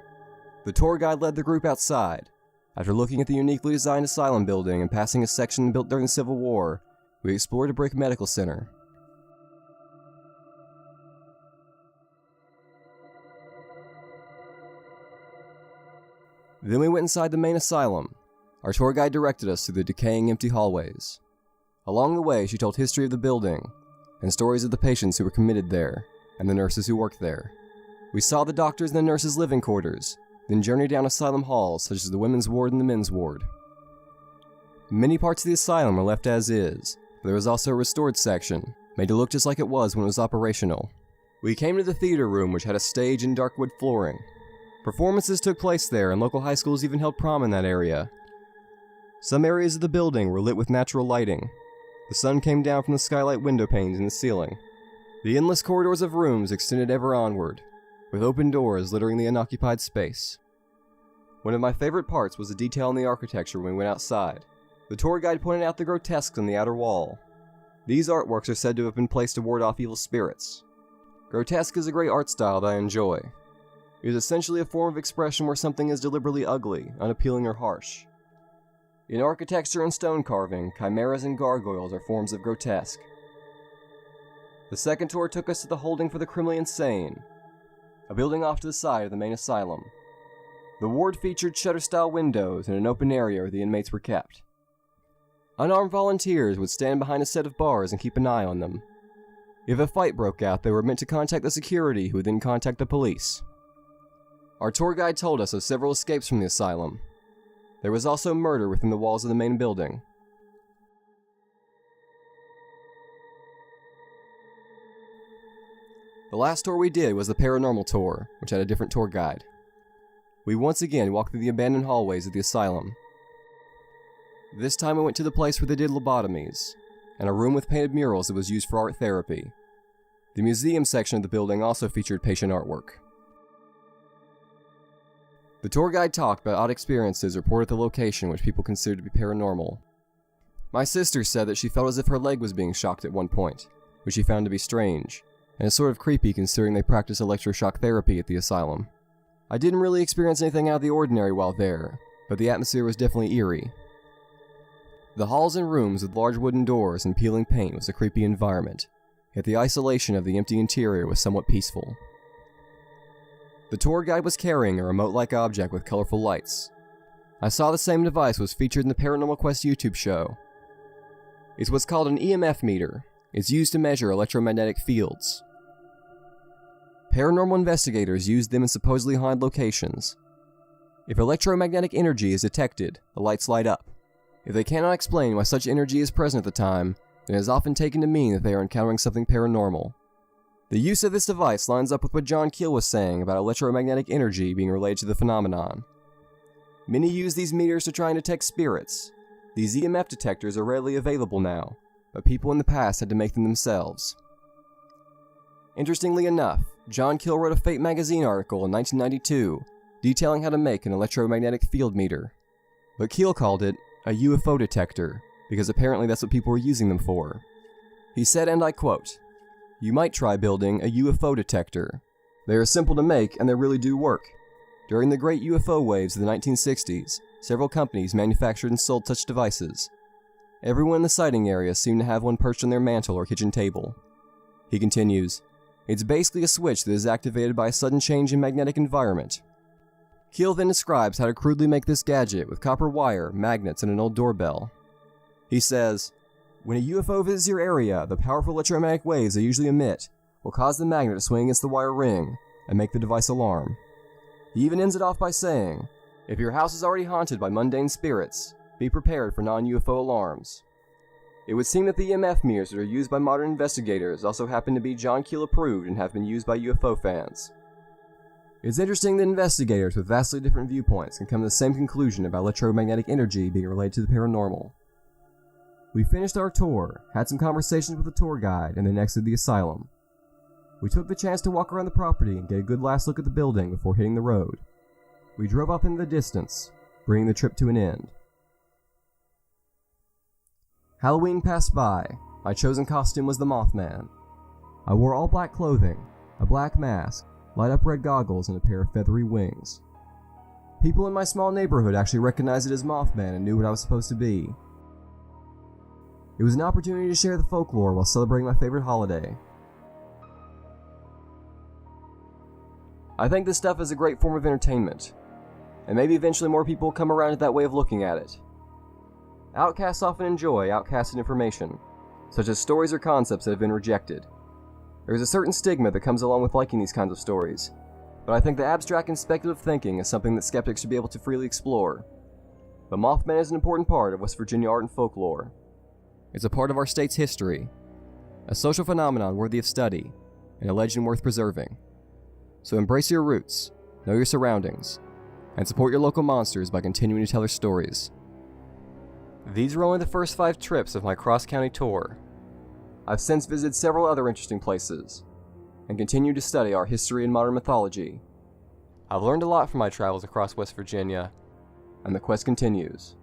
The tour guide led the group outside. After looking at the uniquely designed asylum building and passing a section built during the Civil War, we explored a brick medical center. Then we went inside the main asylum. Our tour guide directed us through the decaying empty hallways. Along the way, she told history of the building, and stories of the patients who were committed there, and the nurses who worked there. We saw the doctors and the nurses' living quarters, then journeyed down asylum halls such as the women's ward and the men's ward. Many parts of the asylum were left as is, but there was also a restored section, made to look just like it was when it was operational. We came to the theater room, which had a stage and dark wood flooring. Performances took place there, and local high schools even held prom in that area. Some areas of the building were lit with natural lighting. The sun came down from the skylight window panes in the ceiling. The endless corridors of rooms extended ever onward, with open doors littering the unoccupied space. One of my favorite parts was the detail in the architecture when we went outside. The tour guide pointed out the grotesques on the outer wall. These artworks are said to have been placed to ward off evil spirits. Grotesque is a great art style that I enjoy. It is essentially a form of expression where something is deliberately ugly, unappealing, or harsh. In architecture and stone carving, chimeras and gargoyles are forms of grotesque. The second tour took us to the holding for the criminally insane, a building off to the side of the main asylum. The ward featured shutter-style windows and an open area where the inmates were kept. Unarmed volunteers would stand behind a set of bars and keep an eye on them. If a fight broke out, they were meant to contact the security, who would then contact the police. Our tour guide told us of several escapes from the asylum. There was also murder within the walls of the main building. The last tour we did was the paranormal tour, which had a different tour guide. We once again walked through the abandoned hallways of the asylum. This time we went to the place where they did lobotomies, and a room with painted murals that was used for art therapy. The museum section of the building also featured patient artwork. The tour guide talked about odd experiences reported at the location which people considered to be paranormal. My sister said that she felt as if her leg was being shocked at one point, which she found to be strange, and is sort of creepy considering they practice electroshock therapy at the asylum. I didn't really experience anything out of the ordinary while there, but the atmosphere was definitely eerie. The halls and rooms with large wooden doors and peeling paint was a creepy environment, yet the isolation of the empty interior was somewhat peaceful. The tour guide was carrying a remote-like object with colorful lights. I saw the same device was featured in the Paranormal Quest YouTube show. It's what's called an EMF meter. It's used to measure electromagnetic fields. Paranormal investigators use them in supposedly haunted locations. If electromagnetic energy is detected, the lights light up. If they cannot explain why such energy is present at the time, then it is often taken to mean that they are encountering something paranormal. The use of this device lines up with what John Keel was saying about electromagnetic energy being related to the phenomenon. Many use these meters to try and detect spirits. These EMF detectors are readily available now, but people in the past had to make them themselves. Interestingly enough, John Keel wrote a Fate magazine article in 1992 detailing how to make an electromagnetic field meter. But Keel called it a UFO detector, because apparently that's what people were using them for. He said, and I quote, "You might try building a UFO detector. They are simple to make and they really do work. During the great UFO waves of the 1960s, several companies manufactured and sold such devices. Everyone in the sighting area seemed to have one perched on their mantle or kitchen table." He continues, "It's basically a switch that is activated by a sudden change in magnetic environment." Keel then describes how to crudely make this gadget with copper wire, magnets, and an old doorbell. He says, When a UFO visits your area, the powerful electromagnetic waves they usually emit will cause the magnet to swing against the wire ring and make the device alarm. He even ends it off by saying, if your house is already haunted by mundane spirits, be prepared for non-UFO alarms. It would seem that the EMF meters that are used by modern investigators also happen to be John Keel approved and have been used by UFO fans. It's interesting that investigators with vastly different viewpoints can come to the same conclusion about electromagnetic energy being related to the paranormal. We finished our tour, had some conversations with the tour guide, and then exited the asylum. We took the chance to walk around the property and get a good last look at the building before hitting the road. We drove up into the distance, bringing the trip to an end. Halloween passed by. My chosen costume was the Mothman. I wore all black clothing, a black mask, light-up red goggles, and a pair of feathery wings. People in my small neighborhood actually recognized it as Mothman and knew what I was supposed to be. It was an opportunity to share the folklore while celebrating my favorite holiday. I think this stuff is a great form of entertainment, and maybe eventually more people will come around to that way of looking at it. Outcasts often enjoy outcasted information, such as stories or concepts that have been rejected. There is a certain stigma that comes along with liking these kinds of stories, but I think the abstract and speculative thinking is something that skeptics should be able to freely explore. But Mothman is an important part of West Virginia art and folklore. It's a part of our state's history, a social phenomenon worthy of study, and a legend worth preserving. So embrace your roots, know your surroundings, and support your local monsters by continuing to tell their stories. These were only the first 5 trips of my cross-county tour. I've since visited several other interesting places, and continue to study our history and modern mythology. I've learned a lot from my travels across West Virginia, and the quest continues.